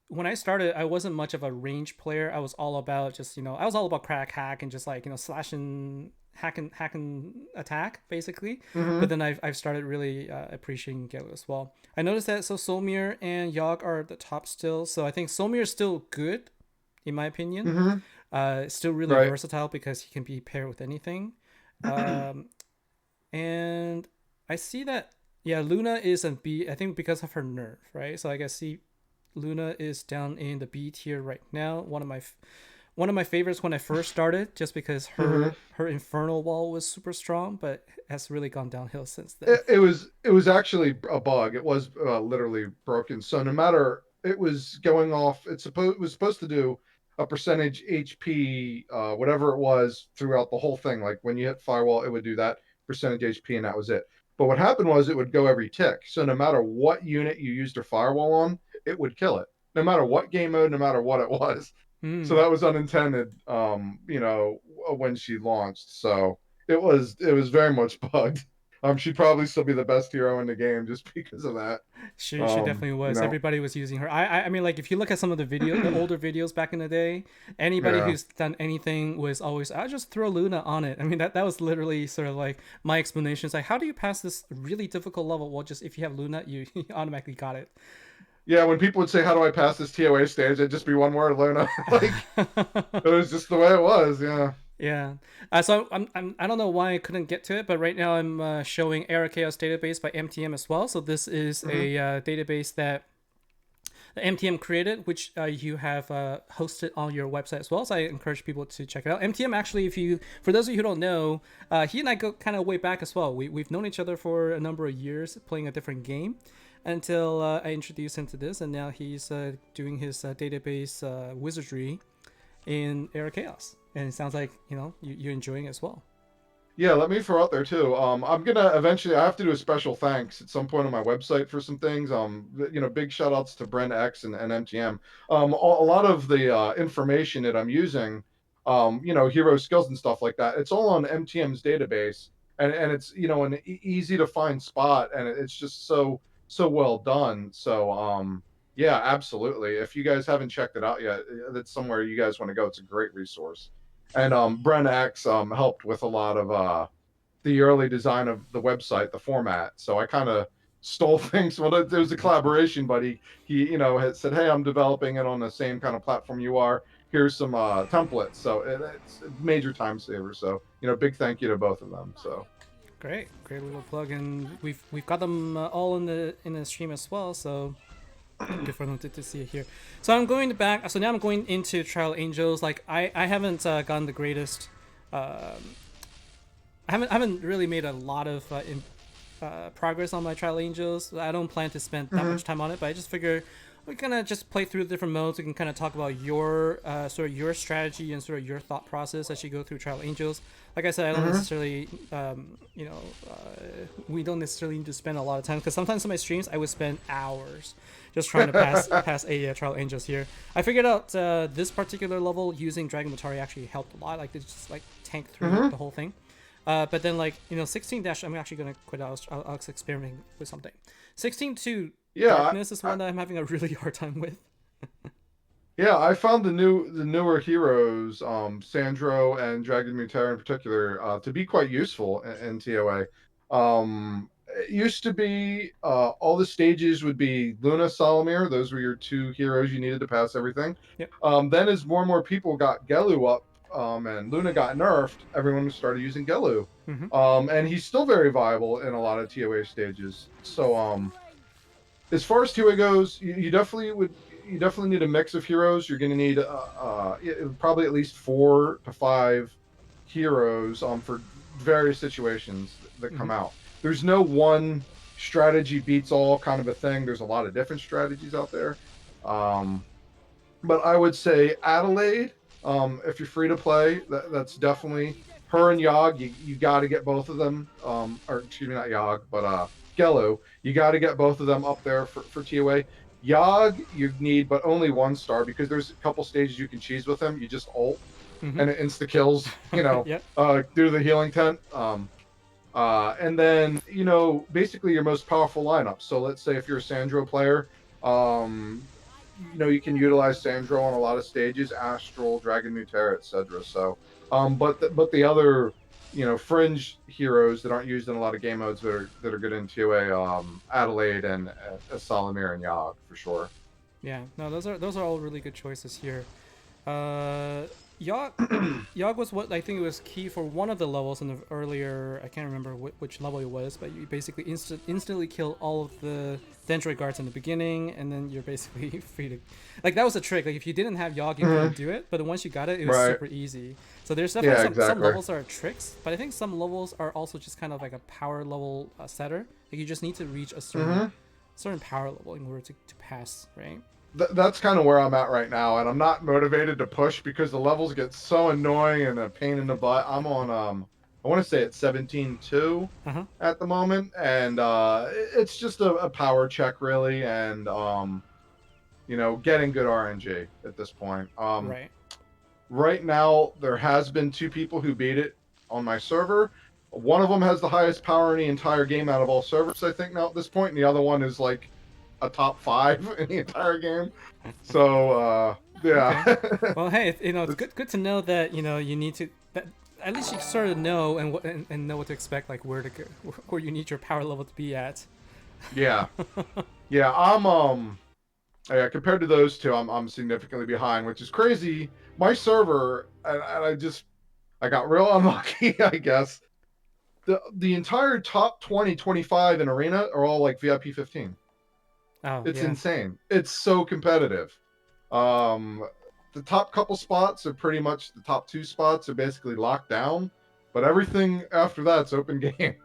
when I started, I wasn't much of a range player. I was all about just I was all about crack hack and just like slashing hack and attack basically. But Hmm. then I've started really appreciating Gelu as well. I noticed that so Solmir and Yogg are at the top still. So I think Solmir is still good, in my opinion. Hmm. Still really Right. versatile because he can be paired with anything. Um, and I see that yeah, Luna is a B. I think because of her nerf, right? So I guess see Luna is down in the B tier right now. One of my favorites when I first started, just because Hmm. her infernal wall was super strong, but has really gone downhill since then. It was actually a bug. It was literally broken. So no matter it was going off, it was supposed to do a percentage HP, whatever it was throughout the whole thing. Like when you hit firewall, it would do that percentage HP, and that was it. But what happened was it would go every tick. So no matter what unit you used a firewall on, it would kill it. No matter what game mode, no matter what it was. So Hmm. that was unintended. When she launched. So it was very much bugged. She'd probably still be the best hero in the game just because of that. She definitely You was. know, Everybody was using her. I mean, like if you look at some of the older videos back in the day, anybody yeah, who's done anything was always, I just throw Luna on it. I mean, that was literally sort of like my explanation. It's like, how do you pass this really difficult level? Well, just if you have Luna, you automatically got it. yeah. When people would say, "How do I pass this TOA stage?" It'd just be one word, Luna. Like it was just the way it was. Yeah. Yeah. So I don't know why I couldn't get to it, but right now I'm showing Era Chaos database by MTM as well. So this is Hmm. a database that the MTM created, which you have hosted on your website as well. So I encourage people to check it out. MTM actually, if you, for those of you who don't know, he and I go kind of way back as well. We've known each other for a number of years, playing a different game, until I introduced him to this, and now he's doing his database wizardry in Era Chaos, and it sounds like you're enjoying it as well. Yeah, let me throw out there too. I'm gonna eventually. I have to do a special thanks at some point on my website for some things. Big shout outs to Brent X and MTM. A lot of the information that I'm using, hero skills and stuff like that. It's all on MTM's database, and it's an easy to find spot, and it's just so well done. So yeah, absolutely. If you guys haven't checked it out yet, that's somewhere you guys want to go. It's a great resource. And Bren X helped with a lot of the early design of the website, the format. So I kind of stole things. Well, there was a collaboration, but he had said, "Hey, I'm developing it on the same kind of platform you are. Here's some templates." So it's a major time saver. So big thank you to both of them. So Great little plug, and we've got them all in the stream as well. So good for them to see it here. So I'm going back. So now I'm going into Trial Angels. Like I haven't gotten the greatest. Um, I haven't really made a lot of progress on my Trial Angels. I don't plan to spend that mm-hmm. much time on it, but I just figure we kind of just play through the different modes. We can kind of talk about your sort of your strategy and sort of your thought process as you go through Trial Angels. Like I said, I don't Mm-hmm. necessarily, we don't necessarily need to spend a lot of time because sometimes on my streams I would spend hours just trying to pass a Trial Angels here. I figured out this particular level using Dragon Matari actually helped a lot. Like it just like tanked through Mm-hmm. the whole thing. But then 16 dash, I'm actually gonna quit. I'll experimenting with something. 16 to Yeah, darkness is one that I'm having a really hard time with. yeah, I found the newer heroes, Sandro and Dragon Mutare in particular, to be quite useful in TOA. It used to be all the stages would be Luna, Solomir. Those were your two heroes you needed to pass everything. Yep. Then as more and more people got Gelu up, and Luna got nerfed, everyone started using Gelu. Mm-hmm. And he's still very viable in a lot of TOA stages. So as far as TOA goes, you definitely need a mix of heroes. You're going to need probably at least 4 to 5 heroes for various situations that Mm-hmm. come out. There's no one strategy beats all kind of a thing. There's a lot of different strategies out there. Um, but I would say Adelaide, if you're free to play, that's definitely her and Yogg. You got to get both of them. Or excuse me, not Yogg, but Gelu. You got to get both of them up there for TOA. Yogg, you need but only 1 star because there's a couple stages you can cheese with him. You just ult Mm-hmm. and it insta kills. Yep. Due to the healing tent. And then basically your most powerful lineup. So let's say if you're a Sandro player, you can utilize Sandro on a lot of stages, Astral, Dragon Mutare, etc. So, but the other fringe heroes that aren't used in a lot of game modes that are good into a Adelaide and a Salamir and Yogg for sure. Yeah, no, those are all really good choices here. Uh, Yogg, Yogg was what I think it was key for one of the levels in the earlier. I can't remember which level it was, but you basically instantly kill all of the Dendroid guards in the beginning, and then you're basically free to. Like that was a trick. Like if you didn't have Yogg, you couldn't do it. But once you got it, it was Right. super easy. So there's definitely Yeah, some exactly. levels that are tricks, but I think some levels are also just kind of like a power level setter. Like you just need to reach a certain power level in order to pass, right? That's kind of where I'm at right now, and I'm not motivated to push because the levels get so annoying and a pain in the butt. I'm on I want to say it's 17-2 Uh huh. at the moment, and it's just a power check really, and getting good RNG at this point. Right. Right now there has been two people who beat it on my server. One of them has the highest power in the entire game out of all servers, I think, now at this point, and the other one is like a top 5 in the entire game. So Okay. yeah. Well, hey, it's It's, good to know that you need to. That, at least you sort of know and know what to expect, like where to go, where you need your power level to be at. yeah. Yeah, I'm yeah, compared to those two, I'm significantly behind, which is crazy. My server, and I got real unlucky, I guess. The entire top 20, 25 in arena are all like VIP 15. Oh It's yeah. insane. It's so competitive. Um, the top couple spots are pretty much the top 2 spots are basically locked down, but everything after that's open game.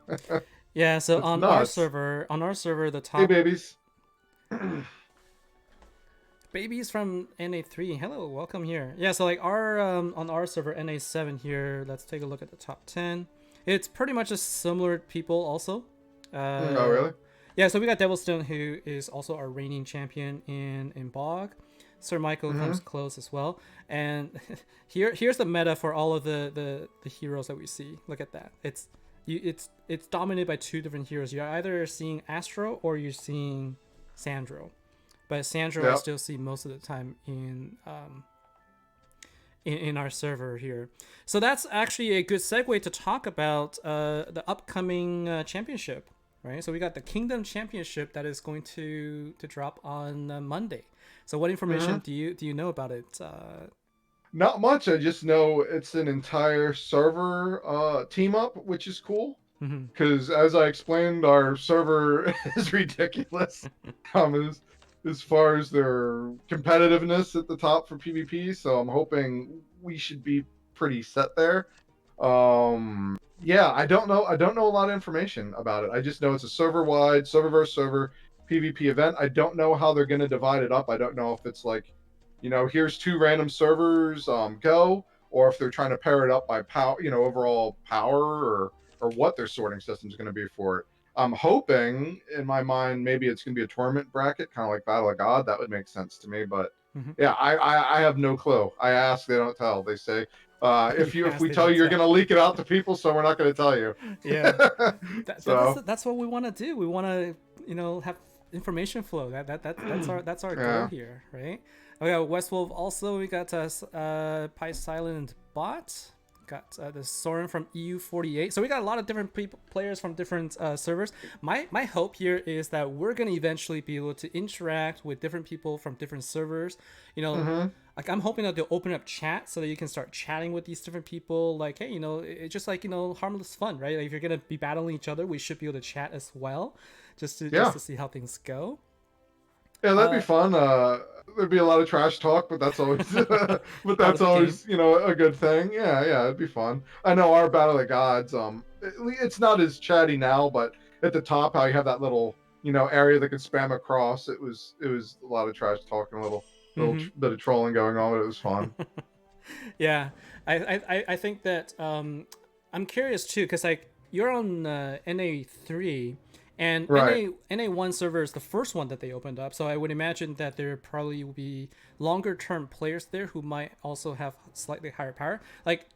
Yeah. So It's nuts. on our server, the Hey, top babies. babies from NA3. Hello, welcome here. Yeah. So like our on our server NA7 here. Let's take a look at the top 10. It's pretty much a similar people also. Oh, Uh, really? Yeah, so we got Devilstone, who is also our reigning champion in Bog. Sir Michael Mm-hmm. comes close as well. And here's the meta for all of the heroes that we see. Look at that. It's dominated by two different heroes. You're either seeing Astro or you're seeing Sandro. But Sandro I Yep. still see most of the time in our server here. So that's actually a good segue to talk about the upcoming championship, right? So we got the Kingdom Championship that is going to drop on Monday. So what information Mm-hmm. do you know about it? Not much. I just know it's an entire server team up, which is cool. Mhm. Because as I explained, our server is ridiculous. As far as their competitiveness at the top for PvP, so I'm hoping we should be pretty set there. Yeah, I don't know a lot of information about it. I just know it's a server-wide, server versus server PvP event. I don't know how they're going to divide it up. I don't know if it's like, here's 2 random servers, go, or if they're trying to pair it up by power, overall power, or what their sorting system is going to be for it. I'm hoping, in my mind, maybe it's going to be a tournament bracket, kind of like Battle of God. That would make sense to me, but Mhm. yeah, I have no clue. I ask, they don't tell. They say, You if asked, we they tell don't you, you're tell. going to leak it out to people, so we're not going to tell you. Yeah, So that's what we want to do. We want to have information flow. That's our goal yeah. here, right? We got Westwolf also. We got Pi Silent Bot. Got the Soren from EU48. So we got a lot of different players from different servers. My hope here is that we're gonna eventually be able to interact with different people from different servers. Mm-hmm. Like I'm hoping that they'll open up chat so that you can start chatting with these different people. Like, hey, it's just like harmless fun, right? Like if you're gonna be battling each other, we should be able to chat as well, just Yeah. to see how things go. Yeah, that'd be Uh, fun. There'd be a lot of trash talk, but that's always, but Part that's of the game. always, a good thing. Yeah, yeah, it'd be fun. I know our Battle of the Gods, it's not as chatty now, but at the top, how you have that little, area that could spam across. It was a lot of trash talk and a Mm-hmm. bit of trolling going on, but it was fun. Yeah, I think that I'm curious too because like you're on NA3 and Right. NA1 server is the first one that they opened up, so I would imagine that there probably will be longer term players there who might also have slightly higher power. Like,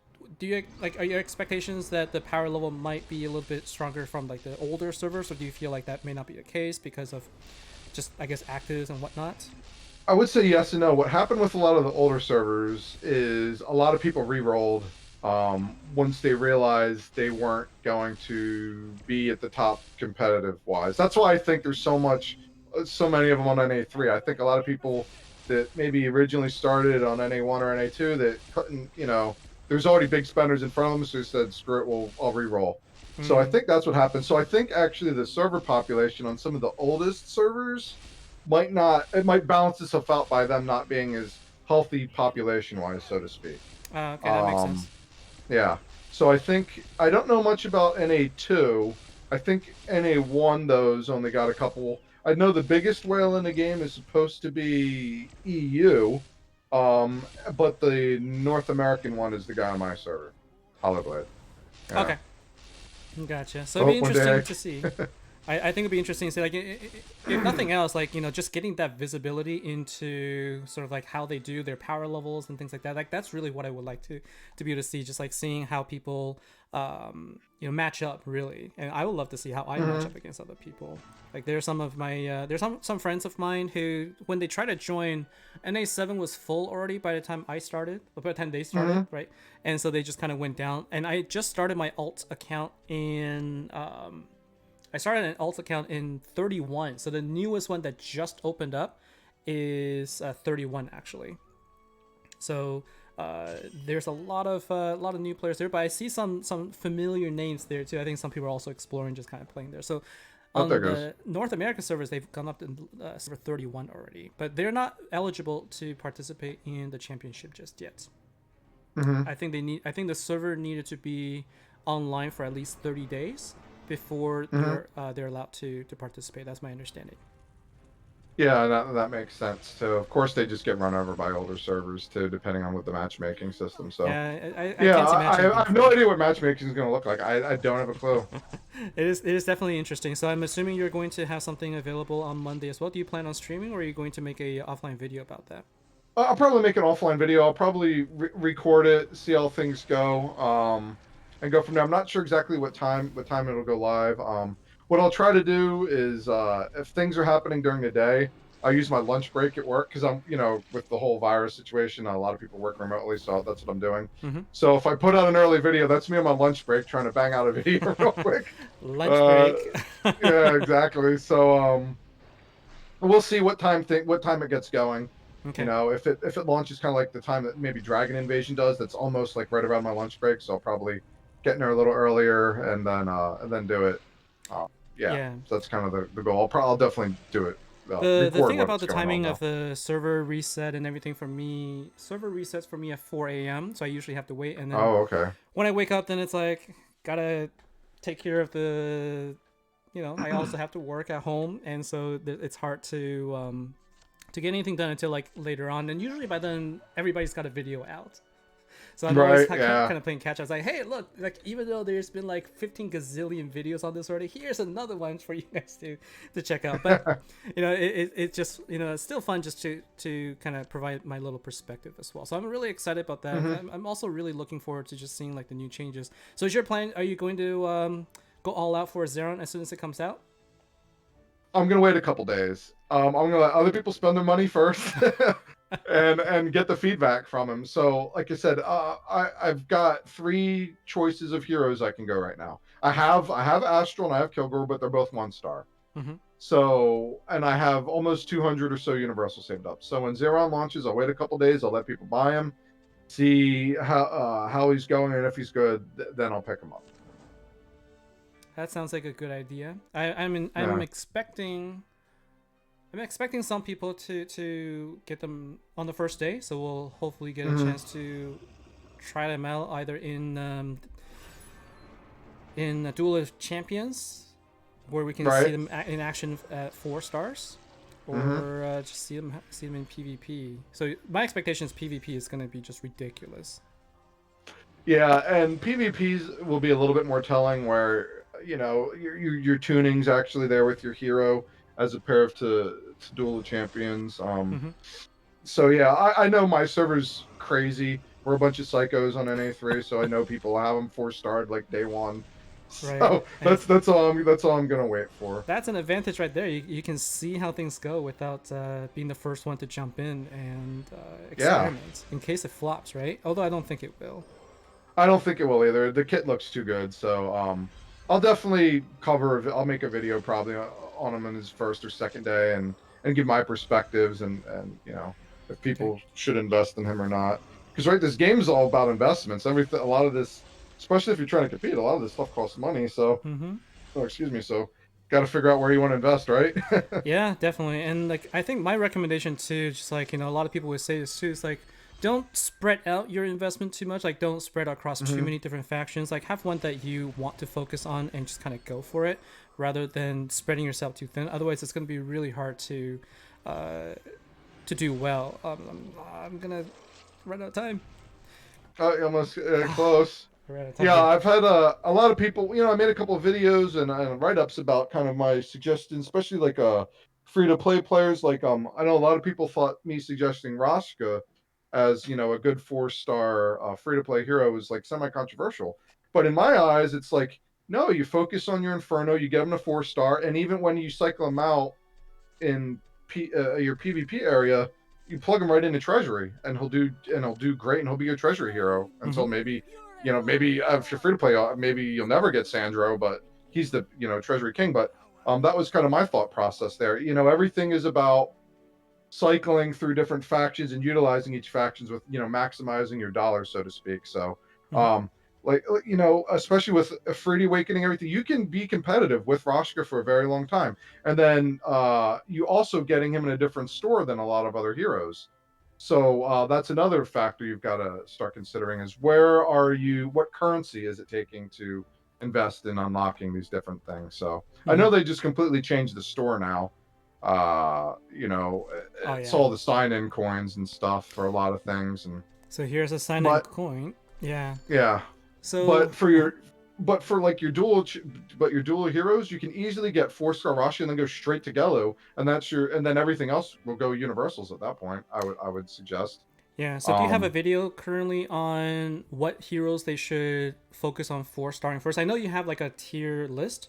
are your expectations that the power level might be a little bit stronger from like the older servers, or do you feel like that may not be the case because of just I guess actives and whatnot? I would say yes and no. What happened with a lot of the older servers is a lot of people re-rolled once they realized they weren't going to be at the top competitive wise. That's why I think there's so many of them on NA3. I think a lot of people that maybe originally started on NA1 or NA2 that couldn't, there's already big spenders in front of them, so they said, screw it, I'll re-roll. So I Mm. think that's what happened. So I think actually the server population on some of the oldest servers it might balance itself out by them not being as healthy population wise, so to speak. Okay, that makes sense. Um, yeah. So I think I don't know much about NA2. I think NA1 those only got a couple. I know the biggest whale in the game is supposed to be EU, but the North American one is the guy on my server, Hollowblade. Yeah. Okay, gotcha. So I it'd be hope one interesting day. to see. I think it'd be interesting to see, like, if nothing else, like, just getting that visibility into sort of like how they do their power levels and things like that. Like, that's really what I would like to be able to see, just like seeing how people, match up really. And I would love to see how I match Mhm. up against other people. Like, there's some of my, there's some friends of mine who, when they try to join, NA7 was full already by the time I started, or by the time they started, Mhm. right? And so they just kind of went down. And I just started my alt account in, I started an alt account in 31. So the newest one that just opened up is 31 actually. So there's a lot of new players there, but I see some familiar names there too. I think some people are also exploring, just kind of playing there. So Hope that on goes. the North American servers, they've gone up to server 31 already, but they're not eligible to participate in the championship just yet. Mhm. I think the server needed to be online for at least 30 days before Mhm. they're allowed to participate. That's my understanding. Yeah, that makes sense too. Of course, they just get run over by older servers too, depending on what the matchmaking system. So. Yeah, I Yeah, can't imagine it I being have no fun. idea what matchmaking is going to look like. I don't have a clue. It is definitely interesting. So I'm assuming you're going to have something available on Monday as well. Do you plan on streaming, or are you going to make a offline video about that? I'll probably make an offline video. I'll probably record it, see how things go, and go from there. I'm not sure exactly what time it'll go live. What I'll try to do is, if things are happening during the day, I use my lunch break at work because with the whole virus situation, a lot of people work remotely, so that's what I'm doing. Mm-hmm. So if I put out an early video, that's me on my lunch break trying to bang out a video real quick. Lunch Uh, break. yeah, exactly. So we'll see what time it gets going. Okay. If it launches kind of like the time that maybe Dragon Invasion does, that's almost like right around my lunch break. So I'll probably get in there a little earlier and then do it. Uh, yeah, Yeah. so that's kind of the goal. I'll definitely do it. The Record thing about what's the going on timing though. of the server reset and everything for me, server resets for me at 4 a.m. So I usually have to wait, and then Oh, okay. when I wake up, then it's like gotta take care of the. I also have to work at home, and so it's hard to get anything done until like later on. And usually by then, everybody's got a video out. So I'm always Right. kind Yeah. of playing catch up. I was like, hey, look, like even though there's been like 15 gazillion videos on this already, here's another one for you guys to check out. But it just it's still fun just to kind of provide my little perspective as well. So I'm really excited about that. hmm I'm also really looking forward to just seeing like the new changes. So is your plan? Are you going to go all out for Zeron as soon as it comes out? I'm gonna wait a couple days. I'm gonna let other people spend their money first, and get the feedback from him. So, like I said, I've got three choices of heroes I can go right now. I have Astral and I have Kilgore, but they're both 1 star. Mm-hmm. So, and I have almost 200 or so Universal saved up. So when Zeron launches, I'll wait a couple days. I'll let people buy him, see how he's going, and if he's good, then I'll pick him up. That sounds like a good idea. Yeah. I'm expecting some people to get them on the first day, so we'll hopefully get a hmm chance to try them out either in a Duel of Champions, where we can see Right. them in action at 4 stars, hmm or just see them in PvP. So my expectation is PvP is going to be just ridiculous. Yeah, and PvPs will be a little bit more telling, where your tuning's actually there with your hero as a pair of to Duel of Champions. Mm-hmm. So yeah, I know my server's crazy. We're a bunch of psychos on NA3, so I know people have them 4-starred like day one. Right, So and that's all I'm gonna wait for. that's an advantage right there. You can see how things go without being the first one to jump in and Yeah, experiment in case it flops, right? Although I don't think it will. I don't think it will either. The kit looks too good, so I'll definitely cover. I'll make a video probably on him in his first or second day, and give my perspectives and if Okay. people should invest in him or not. Because right, this game's all about investments. Everything, a lot of this, especially if you're trying to compete, a lot of this stuff costs money. So, Mm-hmm. oh, excuse me. So, got to figure out where you want to invest, right? Yeah, definitely. And like I think my recommendation too, just like a lot of people would say this too, is like don't spread out your investment too much. Like don't spread out across too hmm many different factions. Like have one that you want to focus on and just kind of go for it, rather than spreading yourself too thin. Otherwise, it's going to be really hard uh, to do well. I'm gonna run out of time. Almost close. We're out of time Yeah, here. I've had a lot of people. I made a couple of videos and write-ups about kind of my suggestions, especially like free-to-play players. Like I know a lot of people thought me suggesting Roshka as a good 4-star free-to-play hero was like semi-controversial. But in my eyes, it's like no, you focus on your Inferno, you get him to 4-star, and even when you cycle him out in your PvP area, you plug him right into Treasury, and he'll do great, and he'll be your Treasury hero until Mm-hmm. maybe if you're free to play, maybe you'll never get Sandro, but he's the Treasury King. But that was kind of my thought process there. Everything is about cycling through different factions and utilizing each factions with maximizing your dollar, so to speak. So Mm-hmm. like especially with a Fruity Awakening, everything, you can be competitive with Roshka for a very long time, and then you also getting him in a different store than a lot of other heroes. So that's another factor you've got to start considering: is what currency is it taking to invest in unlocking these different things. So I Mm-hmm. know they just completely changed the store now. uh you know Oh it's yeah. all the sign-in coins and stuff for a lot of things, and So here's a sign-in but coin. Yeah. yeah, So but for your but for like your dual heroes, you can easily get 4-star Rashi and then go straight to Gelu, and then everything else will go universals at that point. I would suggest. yeah. So do you have a um video currently on what heroes they should focus on for starting first? I know you have like a tier list,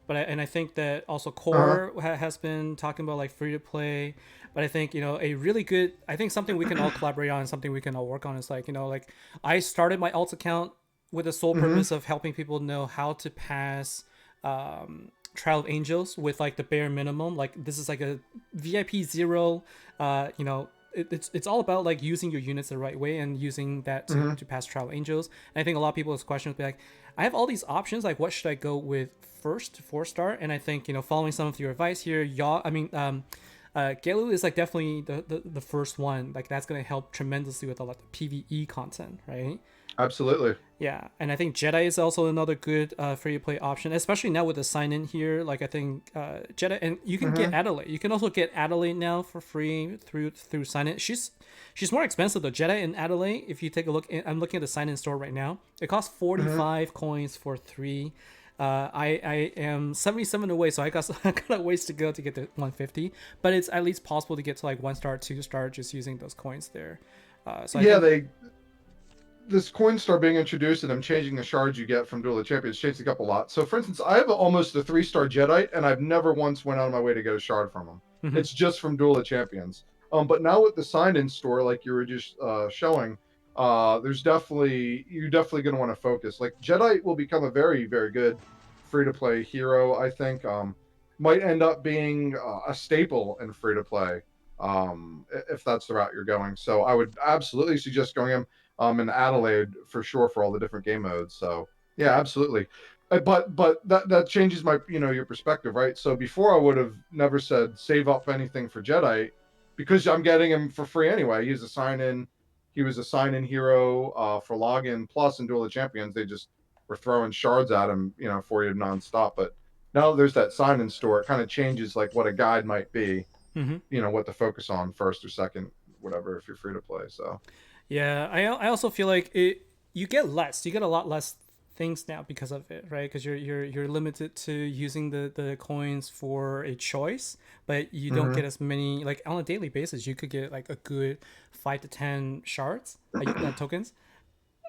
and I think that also uh Core has been talking about like free to play. But I think a really good. I think something we can all collaborate on, something we can all work on is like like I started my alt account with the sole hmm purpose of helping people know how to pass Trial of Angels with like the bare minimum. Like this is like a VIP zero. It's all about like using your units the right way and using that to, hmm to pass Trial of Angels. And I think a lot of people's questions will be like, I have all these options. Like, what should I go with first to 4-star? And I think following some of your advice here, Gelu is like definitely the first one. Like that's gonna help tremendously with a lot of PVE content, right? absolutely. Yeah, and I think Jedi is also another good free to play option, especially now with the sign in here. Like I think Jedi, and you can get hmm Adelaide. You can also get Adelaide now for free through sign in. She's more expensive though. Jedi and Adelaide. If you take a look, I'm looking at the sign in store right now. It costs hmm 45 coins for 3. I am 77 away, so I got a ways to go to get to 150. But it's at least possible to get to like 1-star, 2-star just using those coins there. So I yeah, think. they this coin star being introduced and them changing the shards you get from Duel of Champions changed it up a lot. So, for instance, I have almost a 3-star Jedi, and I've never once went out of my way to get a shard from him. Mhm. It's just from Duel of Champions. But now with the sign-in store, like you were just showing, you're definitely going to want to focus. Like Jedi will become a very, very good free-to-play hero. I think might end up being a staple in free-to-play if that's the route you're going. So I would absolutely suggest going him in Adelaide for sure for all the different game modes. So yeah, absolutely. But that changes my your perspective, right? So before I would have never said save up anything for Jedi because I'm getting him for free anyway. He's a sign in. He was a sign in hero for login plus in Duel of Champions. They just were throwing shards at him, for you nonstop. But now there's that sign in store. It kind of changes like what a guide might be. Mhm. What to focus on first or second, whatever. If you're free to play, so. Yeah, I also feel like it. You get less. You get a lot less things now because of it, right? Because you're limited to using the coins for a choice, but you don't get hmm as many. Like on a daily basis, you could get like a good 5 to 10 shards tokens.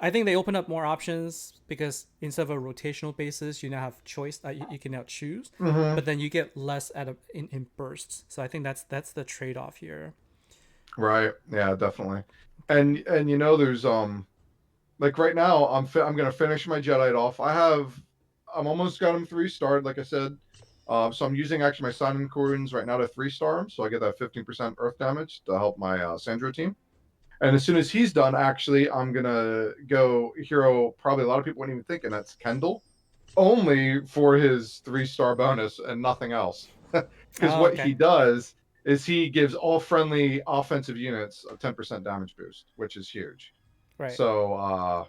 I think they open up more options because instead of a rotational basis, you now have choice. You can now choose, hmm but then you get less in bursts. So I think that's the trade off here. Right. Yeah, definitely. And there's Like right now, I'm gonna finish my Jedi off. I'm almost got him 3-starred, like I said. So I'm using actually my sign-in coins right now to 3-star him, so I get that 15% Earth damage to help my Sandro team. And as soon as he's done, actually, I'm gonna go hero. Probably a lot of people wouldn't even think, and that's Kendall, only for his 3-star bonus and nothing else. Because Oh, what okay. he does is he gives all friendly offensive units a 10% damage boost, which is huge. Right. So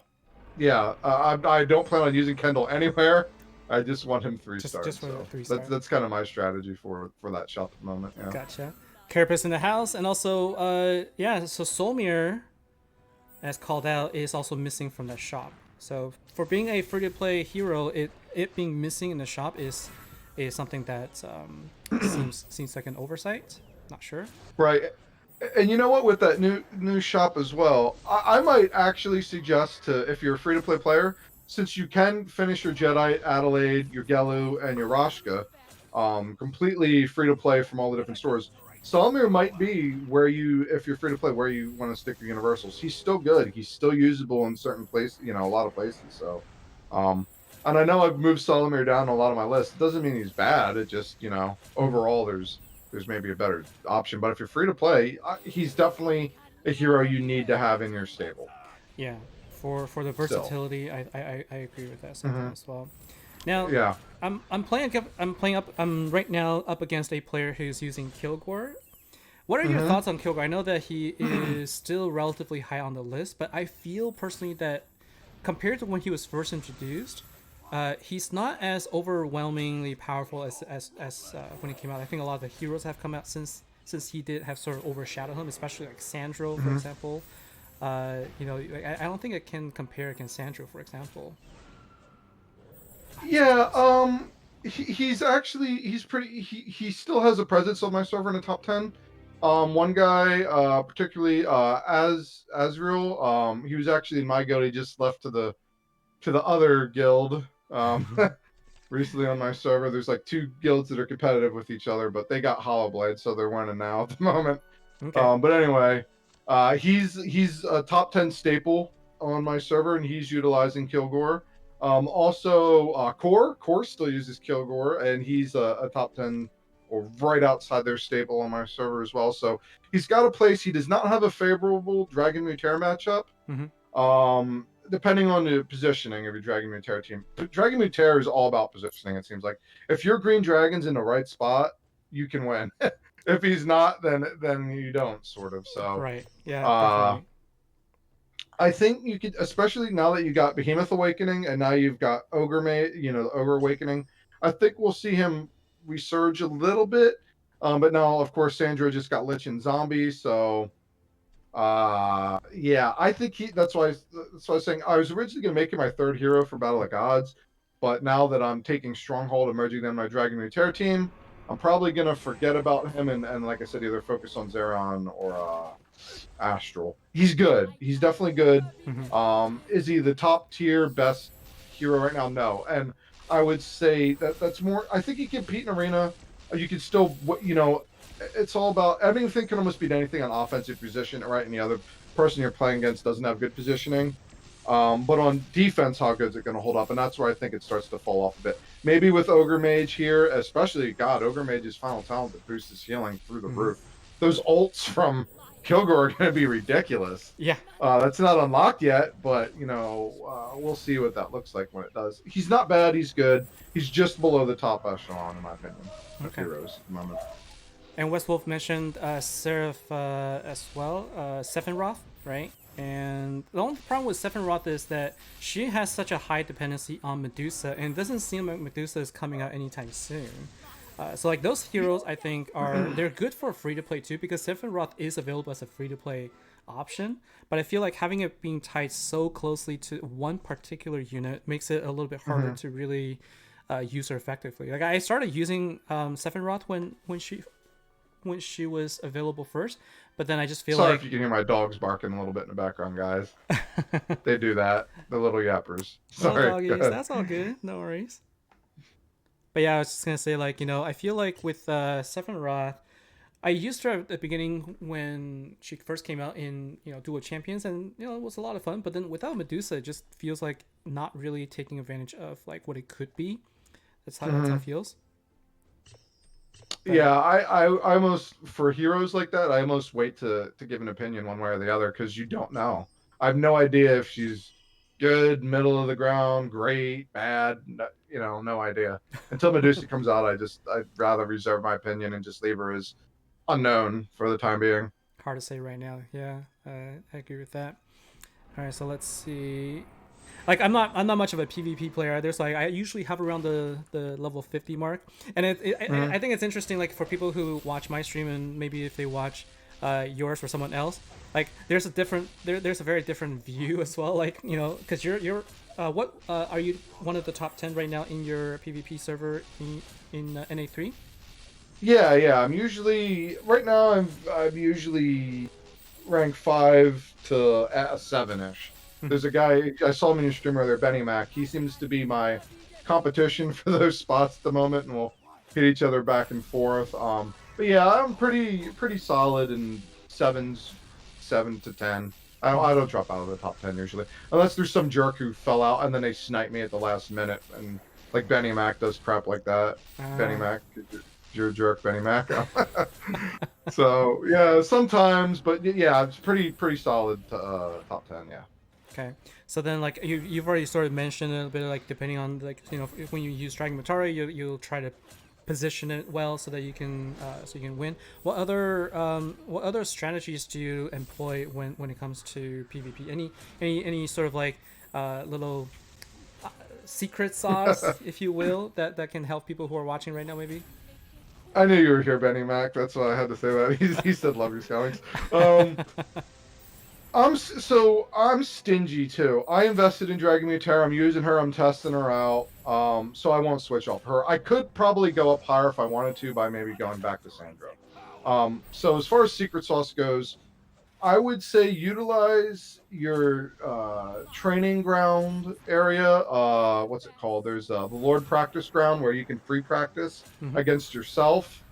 yeah, I don't plan on using Kendall anywhere. I just want him three Just starred. for the So 3-star. that's kind of my strategy for that shop at the moment. Yeah. Gotcha. Carapace in the house, and also, yeah. So Solmir, as called out, is also missing from that shop. So for being a free-to-play hero, it being missing in the shop is something that seems like an oversight. Not sure. Right. And you know what? With that new shop as well, I might actually suggest to, if you're a free to play player, since you can finish your Jedi, Adelaide, your Gelu, and your Rashka, completely free to play from all the different stores. Solomir might be where you, if you're free to play, where you want to stick your universals. He's still good. He's still usable in certain places, a lot of places. So, um, and I know I've moved Solomir down a lot of my list. It doesn't mean he's bad. It just, overall there's maybe a better option. But if you're free to play, he's definitely a hero you need to have in your stable. Yeah. For the Still, versatility, I agree with that sentiment mm-hmm. as well. Now, Yeah. I'm right now up against a player who's using Kilgore. What are your Mm-hmm. thoughts on Kilgore? I know that he is still relatively high on the list, but I feel personally that compared to when he was first introduced, he's not as overwhelmingly powerful as when he came out. I think a lot of the heroes have come out since he did have sort of overshadowed him, especially like Sandro, for Mm-hmm. example. I don't think it can compare against Sandro, for example. Yeah. He's actually he's pretty. He still has a presence on my server in the top 10. One guy, particularly as Azrael, he was actually in my guild. He just left to the other guild. Recently on my server, there's like two guilds that are competitive with each other, but they got Hollow Blade, so they're winning now at the moment. Okay. But anyway, he's a top 10 staple on my server, and he's utilizing Kilgore. Also, Core still uses Kilgore, and he's a top 10 or right outside their staple on my server as well. So he's got a place. He does not have a favorable Dragon Mutar matchup. Mm-hmm. Depending on the positioning of your Dragon Mutar team, Dragon Mutar is all about positioning. It seems like if your Green Dragon's in the right spot, you can win. If he's not, then you don't, sort of. So, Right. Yeah. uh, Definitely. I think you could, especially now that you got Behemoth Awakening and now you've got Ogre the Ogre Awakening. I think we'll see him resurge a little bit. But now, of course, Sandro just got Lich and Zombie, so yeah, I think that's why I was saying I was originally gonna make him my third hero for Battle of Gods, but now that I'm taking Stronghold and merging them in my Dragon Terror team, I'm probably gonna forget about him and like I said, either focus on Zeron or Astral. He's good. He's definitely good. Mm-hmm. Is he the top tier best hero right now? No. And I would say that's more. I think he can compete in arena. You can still, it's all about anything can almost beat anything on offensive position, right? And the other person you're playing against doesn't have good positioning. But on defense, how good is it going to hold up? And that's where I think it starts to fall off a bit. Maybe with Ogre Mage here, especially God, Ogre Mage's final talent that boosts his healing through the Mm-hmm. roof. Those ults from Kilgore are going to be ridiculous. Yeah. That's not unlocked yet, but we'll see what that looks like when it does. He's not bad. He's good. He's just below the top echelon, in my opinion, of Okay. heroes at the moment. And West Wolf mentioned Seraph as well, Sephiroth, right? And the only problem with Sephiroth is that she has such a high dependency on Medusa, and it doesn't seem like Medusa is coming out anytime soon. So like those heroes, I think they're good for free to play too, because Sephiroth is available as a free to play option. But I feel like having it being tied so closely to one particular unit makes it a little bit harder Mm-hmm. to really use her effectively. Like I started using Sephiroth when she was available first, but then I just feel Sorry if like you can hear my dogs barking a little bit in the background, guys. They do that. The little yappers. little Sorry. Go doggies. ahead. That's all good. No worries. But yeah, I was just gonna say, like, I feel like with Sephiroth, I used her at the beginning when she first came out in Duo Champions, and it was a lot of fun. But then without Medusa, it just feels like not really taking advantage of like what it could be. That's how it feels. Yeah, But I almost for heroes like that, I almost wait to give an opinion one way or the other because you don't know. I have no idea if she's good, middle of the ground, great, bad. No idea. Until Medusa comes out, I'd rather reserve my opinion and just leave her as unknown for the time being. hard to say right now. Yeah, I agree with that. All right, so let's see. Like I'm not much of a PvP player. There's like I usually hover around the level 50 mark, and Mhm. I think it's interesting like for people who watch my stream and maybe if they watch yours or someone else, like there's a very different view as well. Like because you're what are you one of the top 10 right now in your PvP server in NA3? Yeah, yeah. I'm usually right now. I'm usually rank 5 to a 7-ish. There's a guy I saw him in your stream earlier, Benny Mac. He seems to be my competition for those spots at the moment, and we'll hit each other back and forth. But yeah, I'm pretty solid in sevens, 7 to 10. I don't drop out of the top 10 usually, unless there's some jerk who fell out and then they snipe me at the last minute, and like Benny Mac does crap like that. Benny Uh, Mac, you're a jerk, Benny Mac. So yeah, sometimes, but yeah, it's pretty solid top 10. Yeah. Okay, so then like you've already sort of mentioned a little bit like depending on like when you use Dragon Matari, you'll try to position it well so that you can win. What other strategies do you employ when it comes to PvP? Any sort of like little secret sauce, if you will, that can help people who are watching right now maybe? I knew you were here, Benny Mac. That's why I had to say that. He said love your Skylynx. Um, I'm stingy too. I invested in Dragon Mutera. I'm using her. I'm testing her out. So I won't switch off her. I could probably go up higher if I wanted to by maybe going back to Sandra. So as far as secret sauce goes, I would say utilize your training ground area. What's it called? There's the Lord Practice Ground where you can free practice Mm-hmm. against yourself.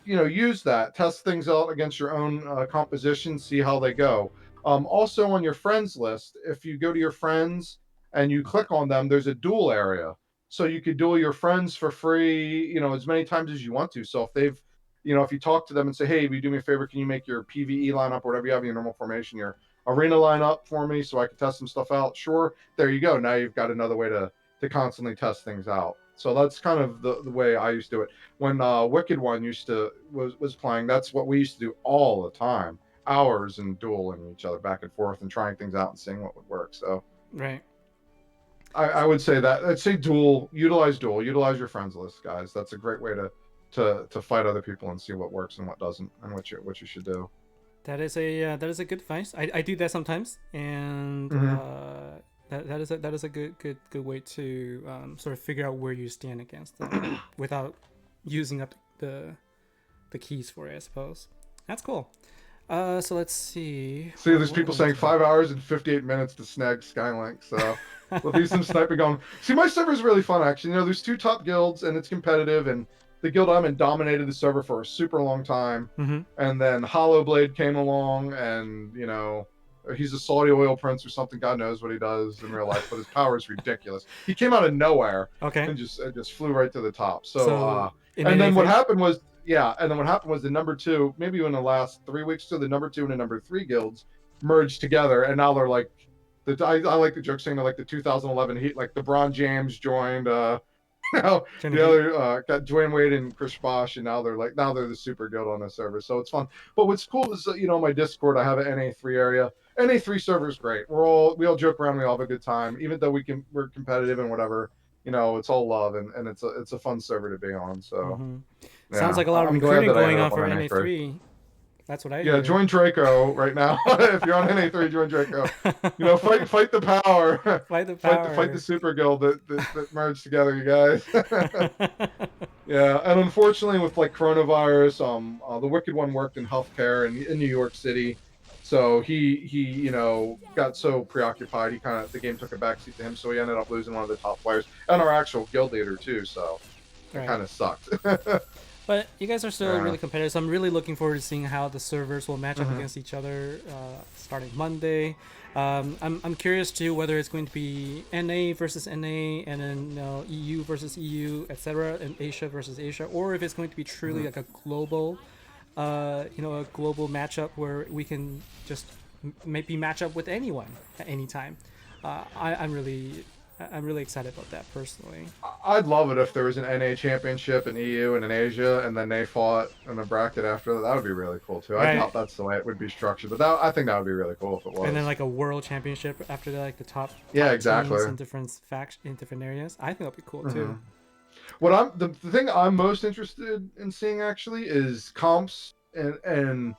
Use that. Test things out against your own composition. See how they go. Also, on your friends list, if you go to your friends and you click on them, there's a duel area. So you could duel your friends for free, as many times as you want to. So if you talk to them and say, hey, will you do me a favor? Can you make your PVE lineup, or whatever you have in your normal formation, your arena lineup for me so I can test some stuff out? Sure. There you go. Now you've got another way to constantly test things out. So that's kind of the way I used to do it. When Wicked One was playing, that's what we used to do all the time. Hours and dueling each other back and forth and trying things out and seeing what would work. So Right. I would say that. I'd say duel, utilize your friends list, guys. That's a great way to fight other people and see what works and what doesn't, and what you should do. That is a good advice. I do that sometimes, and Mm-hmm. that is a good way to sort of figure out where you stand against them without using up the keys for it, I suppose. That's cool. So let's see. See, there's people saying 5 hours and 58 minutes to snag Skylynx. So we'll do some sniping going. See, my server is really fun, actually. There's two top guilds and it's competitive. And the guild I'm in dominated the server for a super long time. Mm-hmm. And then Hollowblade came along, and he's a Saudi oil prince or something. God knows what he does in real life, but his power is ridiculous. He came out of nowhere Okay. and just flew right to the top. So in And then what NA3? happened was, yeah, and then what happened was the number two, maybe in the last 3 weeks, to the number two and the number three guilds merged together, and now they're like I like the joke saying they're like the 2011 Heat, like LeBron James joined. The other got Dwayne Wade and Chris Bosh, and now they're the super guild on the server, so it's fun. But what's cool is my Discord, I have an NA3 area. NA3 server is great. We all joke around, we all have a good time, even though we're competitive and whatever. It's all love, and it's a fun server to be on. So Mm-hmm. Sounds yeah, like a lot of I'm glad recruiting that I going ended on up on for NA3. NA3. That's what I Yeah, hear. join Draco right now. If you're on NA3, join Draco. Fight the power. Fight the Fight the power. super guild that merged together, you guys. Yeah, and unfortunately, with like coronavirus, the Wicked One worked in healthcare in New York City, so he got so preoccupied, the game took a backseat to him, so he ended up losing one of the top players and our actual guild leader too. So it Right. kind of sucked. But you guys are still Yeah. really competitive, so I'm really looking forward to seeing how the servers will match up Hmm. against each other starting Monday. I'm curious too whether it's going to be NA versus NA, and then EU versus EU, etc., and Asia versus Asia, or if it's going to be truly Hmm. like a global, a global matchup where we can just maybe match up with anyone at any time. I'm really excited about that personally. I'd love it if there was an NA championship in EU and in Asia, and then they fought in a bracket after that. That would be really cool too. I Right. doubt that's the way it would be structured, but I think that would be really cool if it And then was. like a world championship after that, like the Yeah, top teams exactly. in different in different areas. I think that'd be cool Hmm. too. What the thing I'm most interested in seeing actually is comps and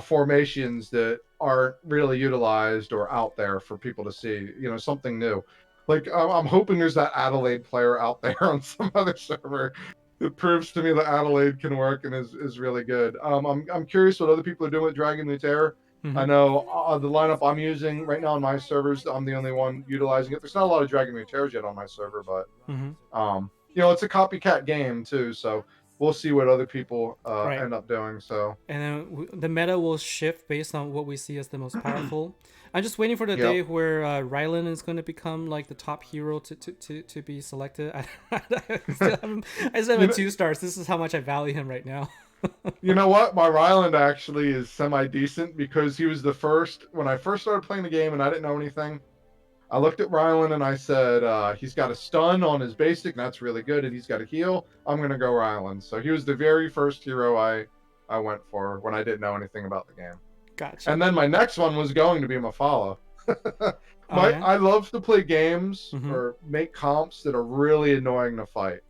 formations that aren't really utilized or out there for people to see. Something new. Like I'm hoping there's that Adelaide player out there on some other server that proves to me that Adelaide can work and is really good. I'm curious what other people are doing with Dragon Terror. I Hmm. know the lineup I'm using right now on my servers, I'm the only one utilizing it. There's not a lot of Dragon Terrors yet on my server, but Hmm. it's a copycat game too, so we'll see what other people Right. end up doing. So, And then the meta will shift based on what we see as the most powerful. I'm just waiting for the yep. day where Rylan is going to become like the top hero to be selected. I still have You a know, 2 stars. This is how much I value him right now. you know what? My Ryland actually is semi decent because he was the first when I first started playing the game and I didn't know anything. I looked at Ryland and I said, he's got a stun on his basic, and that's really good, and he's got a heal. I'm gonna go Ryland. So he was the very first hero I went for when I didn't know anything about the game. Gotcha. And then my next one was going to be Mafala. Oh yeah. I love to play games Mm-hmm. or make comps that are really annoying to fight.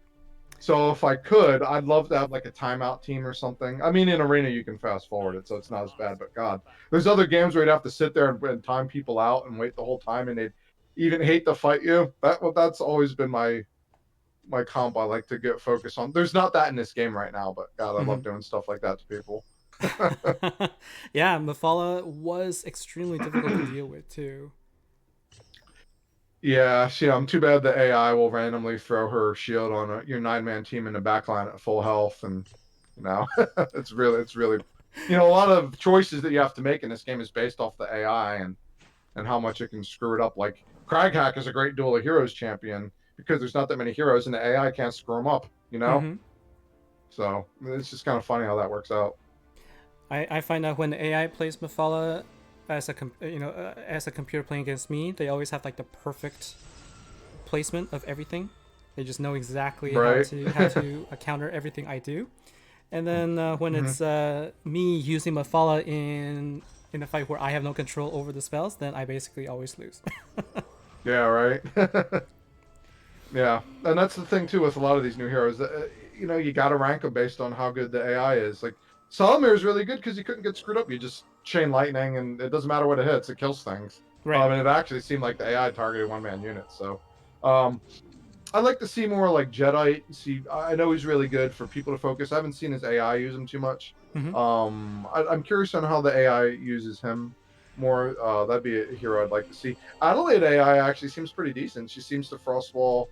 So if I could, I'd love to have like a timeout team or something. I mean, in Arena you can fast forward it, so it's not as bad. But God, there's other games where you'd have to sit there and time people out and wait the whole time, and they'd even hate to fight you. That's always been my comp I like to get focused on. There's not that in this game right now, but God, I Mm-hmm. love doing stuff like that to people. Yeah, Mafala was extremely difficult to deal with too. Yeah, I'm too bad the AI will randomly throw her shield on your 9-man team in the backline at full health, and it's really, a lot of choices that you have to make in this game is based off the AI and how much it can screw it up. Like Craghack is a great Duel of Heroes champion because there's not that many heroes and the AI can't screw them up, Mm-hmm. So it's just kind of funny how that works out. I find out when the AI plays Mafala as as a computer playing against me, they always have like the perfect placement of everything. They just know exactly Right. how to counter everything I do. And then when Hmm. it's me using Mafala in a fight where I have no control over the spells, then I basically always lose. Yeah, right. Yeah, and that's the thing too with a lot of these new heroes. You got to rank them based on how good the AI is. Like Solomir is really good because he couldn't get screwed up. You just chain lightning, and it doesn't matter what it hits; it kills things. Right. And it actually seemed like the AI targeted 1-man units. So, um, I like to see more like Jedi. I know he's really good for people to focus. I haven't seen his AI use him too much. Hmm. I'm curious on how the AI uses him more. That'd be a hero I'd like to see. Adelaide AI actually seems pretty decent. She seems to frostwall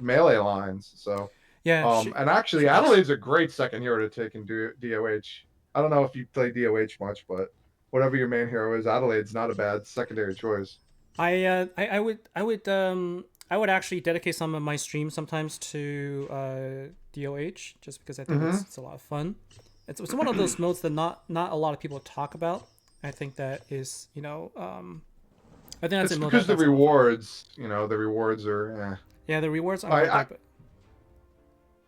melee lines. So, Yeah. and actually, She does. Adelaide's a great second hero to take in DOH. I don't know if you play DOH much, but whatever your main hero is, Adelaide's not a bad secondary choice. I would actually dedicate some of my streams sometimes to DOH just because I think Mm-hmm. it's a lot of fun. It's one of those modes that not a lot of people talk about. I think that is I think that's It's a mode because the that's a lot of fun. rewards, the rewards are. Yeah, the rewards are I, not I there,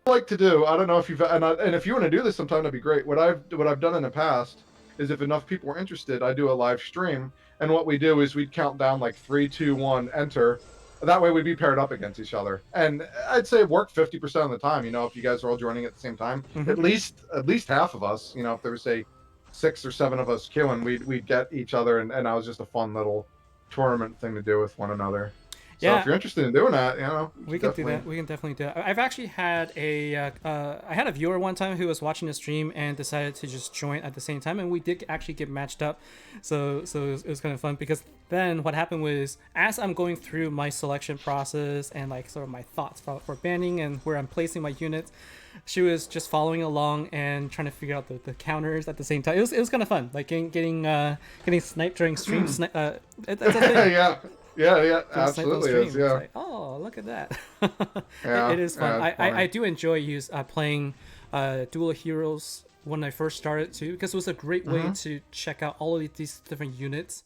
but like to do. I don't know if you've and if you want to do this sometime, that'd be great. What I've done in the past is if enough people are interested, I do a live stream, and what we do is we'd count down like 3, 2, 1, enter. That way we'd be paired up against each other, and I'd say it worked 50% of the time. If you guys are all joining at the same time, mm-hmm. at least half of us. If there was say 6 or 7 of us queuing, we'd get each other, and that was just a fun little tournament thing to do with one another. So if Yeah, you're interested in doing that, we we should can do definitely. that. We can definitely do that. I've actually had I had a viewer one time who was watching the stream and decided to just join at the same time, and we did actually get matched up. So it was kind of fun because then what happened was as I'm going through my selection process and like sort of my thoughts for banning and where I'm placing my units, she was just following along and trying to figure out the counters at the same time. It was kind of fun, like getting sniped during stream. That's a thing. Yeah, yeah, Getting sniped on absolutely is. stream. It's Yeah, like, oh, look at that. yeah, It is fun. yeah. It's funny. I do enjoy playing Duel of Heroes when I first started too, because it was a great way Hmm. to check out all of these different units.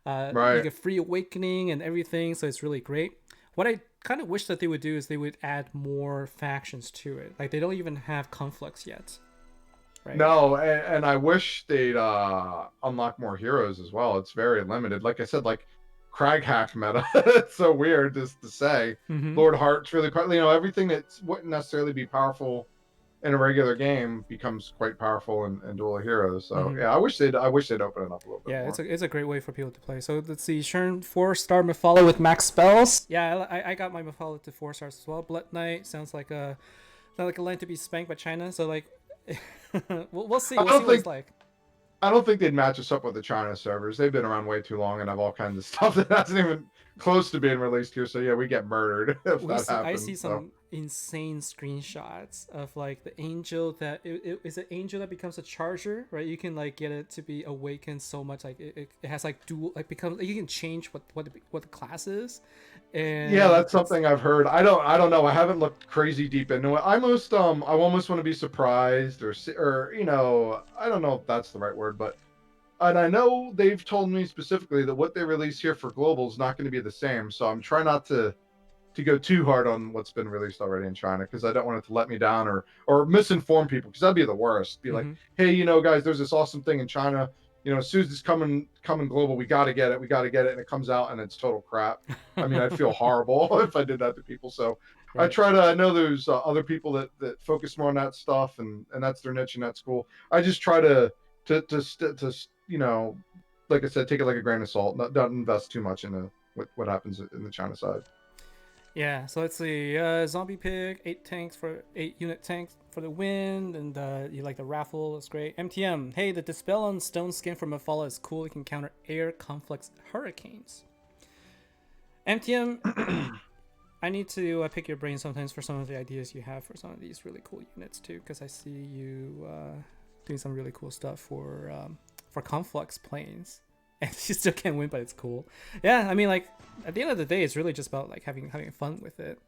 You Right. get free awakening and everything, so it's really great. What I kind of wish that they would do is they would add more factions to it. Like they don't even have conflicts yet, right? No, and I wish they'd unlock more heroes as well. It's very limited. Like I said, like Crag hack meta. It's so weird just to say. Mm-hmm. Lord Heart's really, everything that wouldn't necessarily be powerful in a regular game becomes quite powerful in Duel of Heroes. So Mm-hmm. yeah, I wish they'd open it up a little bit Yeah, more. it's a great way for people to play. So let's see, Shern 4-star Mephala with max spells. Yeah, I got my Mephala to 4 stars as well. Blood Knight sounds like a line to be spanked by China. So like, we'll see. I We'll see don't what it's think like. I don't think they'd match us up with the China servers. They've been around way too long and have all kinds of stuff that hasn't even close to being released here. So yeah, we get murdered if that I see happens. So some insane screenshots of like the angel that is an angel that becomes a charger, right? You can like get it to be awakened so much, like it has like dual, like becomes, you can change what the class is, yeah, and that's something I've heard. I don't know. I haven't looked crazy deep into it. I almost want to be surprised or I don't know if that's the right word, but and I know they've told me specifically that what they release here for global is not going to be the same. So I'm trying not to go too hard on what's been released already in China because I don't want it to let me down or misinform people because that'd be the worst. Be like, mm-hmm. hey, guys, there's this awesome thing in China. As soon as it's coming global, we got to get it. We got to get it, and it comes out and it's total crap. I mean, I'd feel horrible if I did that to people. So I Right. try to. I know there's other people that focus more on that stuff, and that's their niche and that's cool. I just try to like I said, take it like a grain of salt. Not invest too much into what happens in the China side. Yeah, so let's see. Zombie Pig, 8 unit tanks for the win, and you like the raffle, that's great. MTM, hey, the Dispel on Stone Skin from Mephala is cool. It can counter air conflicts hurricanes. MTM, I need to pick your brain sometimes for some of the ideas you have for some of these really cool units too, because I see you doing some really cool stuff for conflux planes. And you still can't win, but it's cool. Yeah, I mean, like at the end of the day, it's really just about like having fun with it.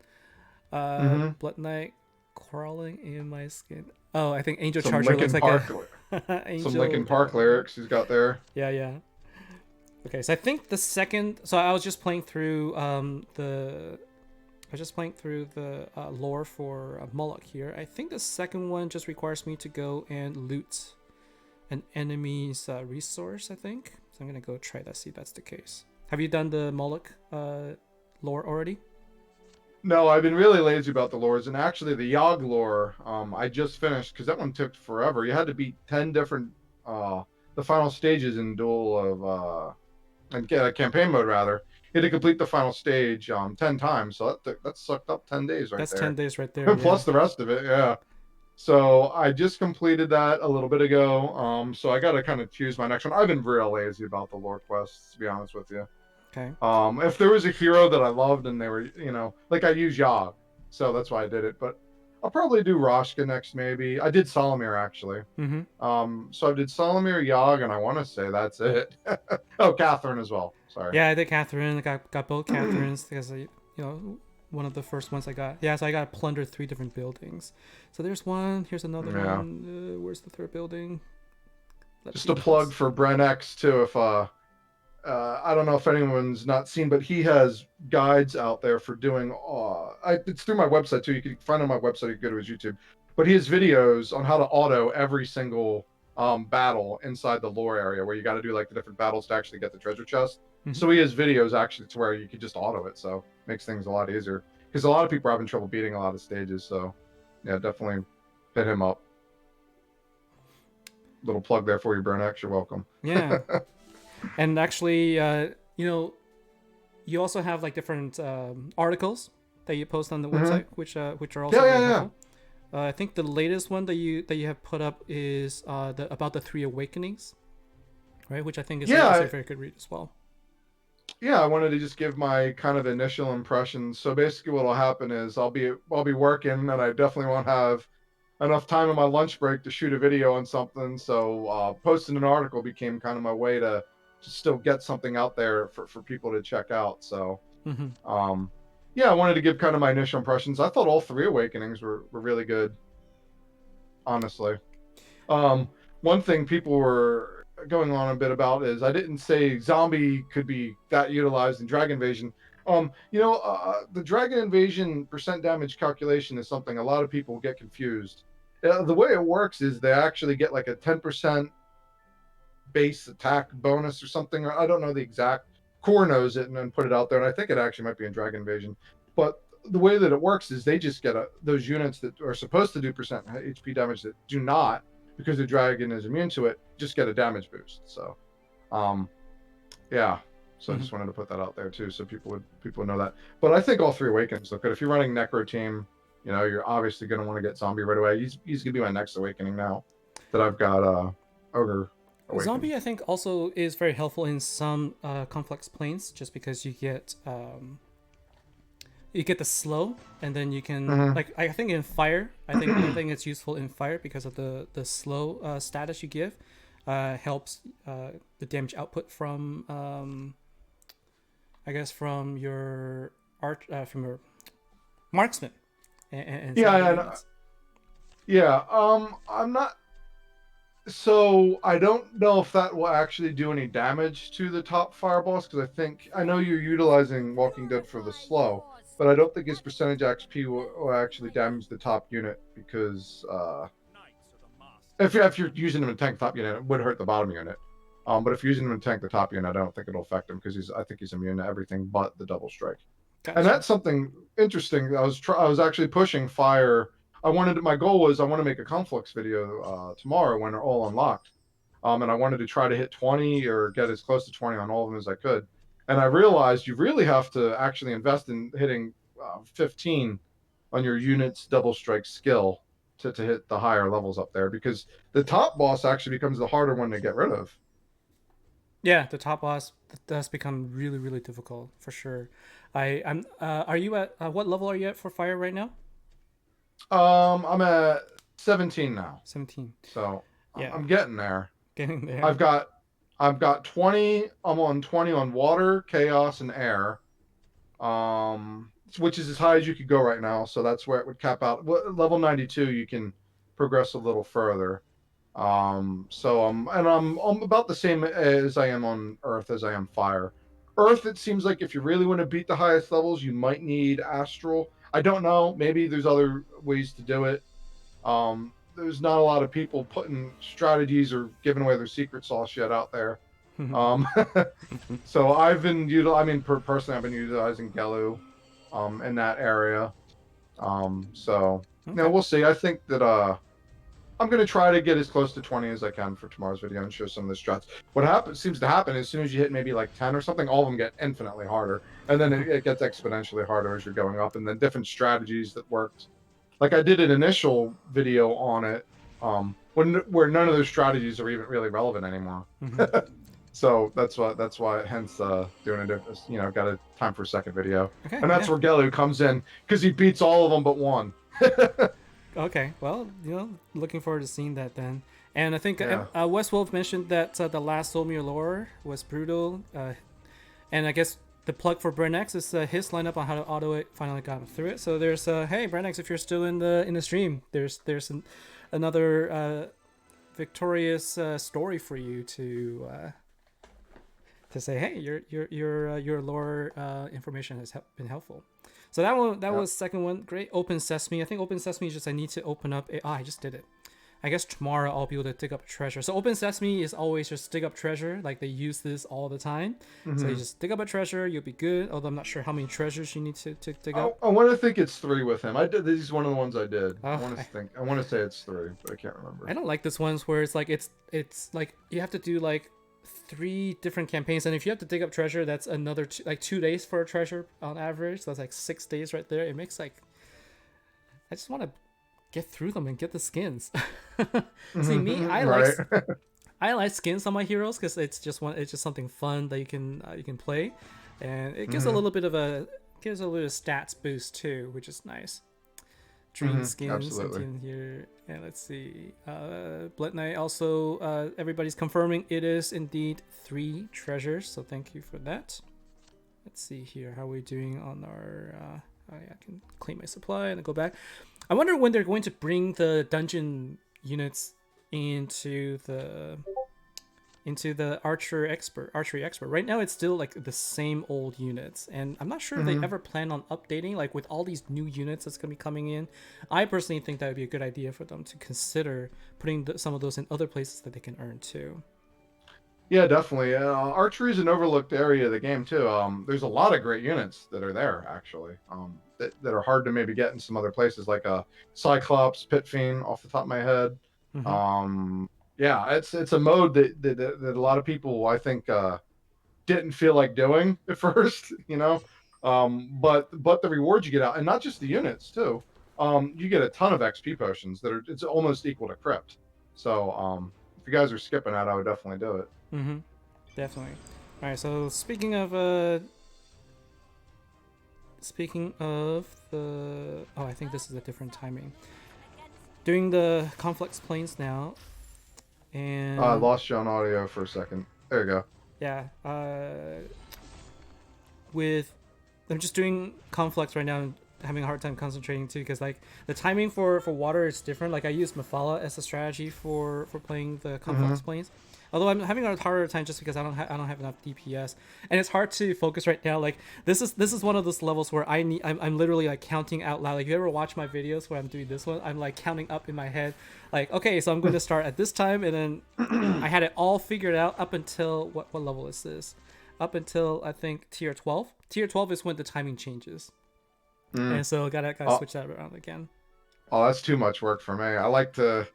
Mm-hmm. Blood Knight crawling in my skin. Oh, I think Angel Some Charger looks Linkin like Park, Angel. some Linkin Park lyrics he's got there. Yeah, yeah. Okay, so I think the second. So I was just playing through the lore for Moloch here. I think the second one just requires me to go and loot an enemy's resource, I think. So I'm going to go try that, see if that's the case. Have you done the Moloch lore already? No, I've been really lazy about the lores, and actually the Yogg lore, I just finished because that one took forever. You had to beat 10 different the final stages in Duel of and campaign mode rather. You had to complete the final stage 10 times, so that sucked up 10 days right That's 10 there. days right there, yeah. Plus the rest of it, yeah. So I just completed that a little bit ago. So I got to kind of choose my next one. I've been real lazy about the lore quests, to be honest with you. Okay. If there was a hero that I loved and they were, like I use Yogg, so that's why I did it. But I'll probably do Roshka next, maybe. I did Solomir actually. Mm-hmm. So I did Solomir, Yogg, and I want to say that's it. Oh, Catherine as well. Sorry. Yeah, I did Catherine. I got both Catherines because one of the first ones I got. Yeah, so I got to plunder 3 different buildings. So there's one. Here's another Yeah. one. Where's the third building? Just a plug for Bren X too. If I don't know if anyone's not seen, but he has guides out there for doing. It's through my website too. You can find it on my website. You can go to his YouTube. But he has videos on how to auto every single battle inside the lore area, where you got to do like the different battles to actually get the treasure chest. Mm-hmm. So he has videos actually to where you could just auto it. So makes things a lot easier because a lot of people are having trouble beating a lot of stages. So yeah, definitely hit him up. Little plug there for you, Bren X. You're welcome. Yeah. And actually, you also have like different articles that you post on the Hmm. website, which are also Yeah, very yeah, yeah. helpful. I think the latest one that you have put up is about the three awakenings, right? Which I think is a Yeah, very good read as well. yeah, I wanted to just give my kind of initial impressions. So basically, what will happen is I'll be working, and I definitely won't have enough time in my lunch break to shoot a video on something. So posting an article became kind of my way to still get something out there for people to check out. So Hmm. um, yeah, I wanted to give kind of my initial impressions. I thought all three awakenings were really good, honestly. Um, One thing people were going on a bit about is I didn't say zombie could be that utilized in Dragon Invasion. The Dragon Invasion percent damage calculation is something a lot of people get confused. The way it works is they actually get like a 10% base attack bonus or something. I don't know the exact. Core knows it and then put it out there, and I think it actually might be in Dragon Invasion. But the way that it works is they just get those units that are supposed to do percent HP damage that do not, because the dragon is immune to it, just get a damage boost. So, um, yeah. So I Hmm. just wanted to put that out there too, so people would know that. But I think all three awakenings look good. If you're running Necro team, you're obviously going to want to get zombie right away. He's going to be my next awakening now that I've got ogre awakened. Zombie, I think, also is very helpful in some complex planes, just because you get the slow, and then you can Mm-hmm. like I think in fire, I think it's useful in fire because of the slow status you give. Helps the damage output from I guess from your art from your marksman and some other Yeah, units. yeah. I'm not. So I don't know if that will actually do any damage to the top fire boss, because I know you're utilizing Walking Dead for the slow, but I don't think his percentage XP will actually damage the top unit, because if you're using him to tank the top unit, it would hurt the bottom unit. But if you're using him to tank the top unit, I don't think it'll affect him, because I think he's immune to everything but the double strike. And Gotcha. that's something interesting. I was actually pushing fire. My goal was I want to make a conflicts video tomorrow when they're all unlocked. And I wanted to try to hit 20 or get as close to 20 on all of them as I could. And I realized you really have to actually invest in hitting 15 on your unit's double strike skill to hit the higher levels up there, because the top boss actually becomes the harder one to get rid of. Yeah, the top boss does become really really difficult for sure. I'm are you at what level are you at for fire right now? I'm at 17 now, 17. so Yeah, I'm getting there. getting I've there. got I've got 20. I'm on 20 on water, chaos, and air. Which is as high as you could go right now. So that's where it would cap out. Level 92, you can progress a little further. I'm about the same as I am on Earth as I am Fire. Earth, it seems like if you really want to beat the highest levels, you might need Astral. I don't know. Maybe there's other ways to do it. There's not a lot of people putting strategies or giving away their secret sauce yet out there. Um, so personally, I've been utilizing Gelu, in that area. So now Okay. we'll see. I think that I'm gonna try to get as close to 20 as I can for tomorrow's video and show some of the strats. What seems to happen as soon as you hit maybe like 10 or something, all of them get infinitely harder, and then it gets exponentially harder as you're going up, and then different strategies that worked. Like I did an initial video on it, where none of those strategies are even really relevant anymore. Hmm. So that's why hence doing a different, got a time for a second video. Okay. And that's Yeah. where Gelu comes in, because he beats all of them but one. Okay. Well, looking forward to seeing that then. And I think Yeah. West Wolf mentioned that the last Solmir lore was brutal. And I guess the plug for Brenx is his lineup on how to auto it finally got through it. So there's hey Brenx, if you're still in the stream, there's another victorious story for you to say, hey, your lore information has been helpful. So that Yeah. was second one. Great. Open Sesame. I think Open Sesame is just I need to open up. I just did it. I guess tomorrow I'll be able to dig up treasure. So Open Sesame is always just dig up treasure. Like they use this all the time. So you Mm-hmm. just dig up a treasure, you'll be good. Although I'm not sure how many treasures you need to dig up. I want to think it's 3 with him. I did. This is one of the ones I did. Oh, I want to say it's 3, but I can't I remember. don't like this ones where it's like it's like you have to do like 3 different campaigns, and if you have to dig up treasure, that's another 2 days for a treasure on average. So that's like 6 days right there. It makes like I just want to get through them and get the skins. See me, Right. I like skins on my heroes because it's just something fun that you can play, and it gives a little bit of a stats boost too, which is nice. Dream skins Absolutely. in here, and let's see. Blood Knight also. Everybody's confirming it is indeed 3 treasures, so thank you for that. Let's see here how we're doing on our. Oh yeah, I can clean my supply and then go back. I wonder when they're going to bring the dungeon units into the archery expert. Right now it's still like the same old units, and I'm not sure if they ever plan on updating, like with all these new units that's gonna be coming in. I personally think that would be a good idea for them to consider putting some of those in other places that they can earn too. Yeah, definitely. Archery is an overlooked area of the game too. There's a lot of great units that are there actually. That are hard to maybe get in some other places, like Cyclops, Pit Fiend, off the top of my head. Mm-hmm. Yeah, it's a mode that a lot of people I think didn't feel like doing at first, you know. But the rewards you get out, and not just the units too. You get a ton of XP potions that are it's almost equal to Crypt. So if you guys are skipping that, I would definitely do it. Mm-hmm. Definitely. All right. So speaking of the I think this is a different timing. Doing the complex planes now, I and lost you on audio for a second. There you go. yeah, with I'm just doing conflicts right now and having a hard time concentrating too because like the timing for water is different. Like I use Mafala as a strategy for playing the complex planes. Although I'm having a harder time just because I don't have enough DPS, and it's hard to focus right now. Like this is one of those levels where I'm literally like counting out loud. Like if you ever watch my videos where I'm doing this one, I'm like counting up in my head, like okay, so I'm going to start at this time, and then I had it all figured out up until what level is this? Up until I think tier 12. Tier 12 is when the timing changes, Mm. and so gotta Oh, switch that around again. oh, that's too much work for me. I like to.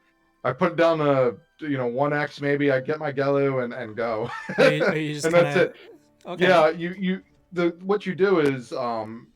I put down a 1x maybe. I get my Gelu and go, Are you just and kind that's of it. okay? Yeah, you the what you do is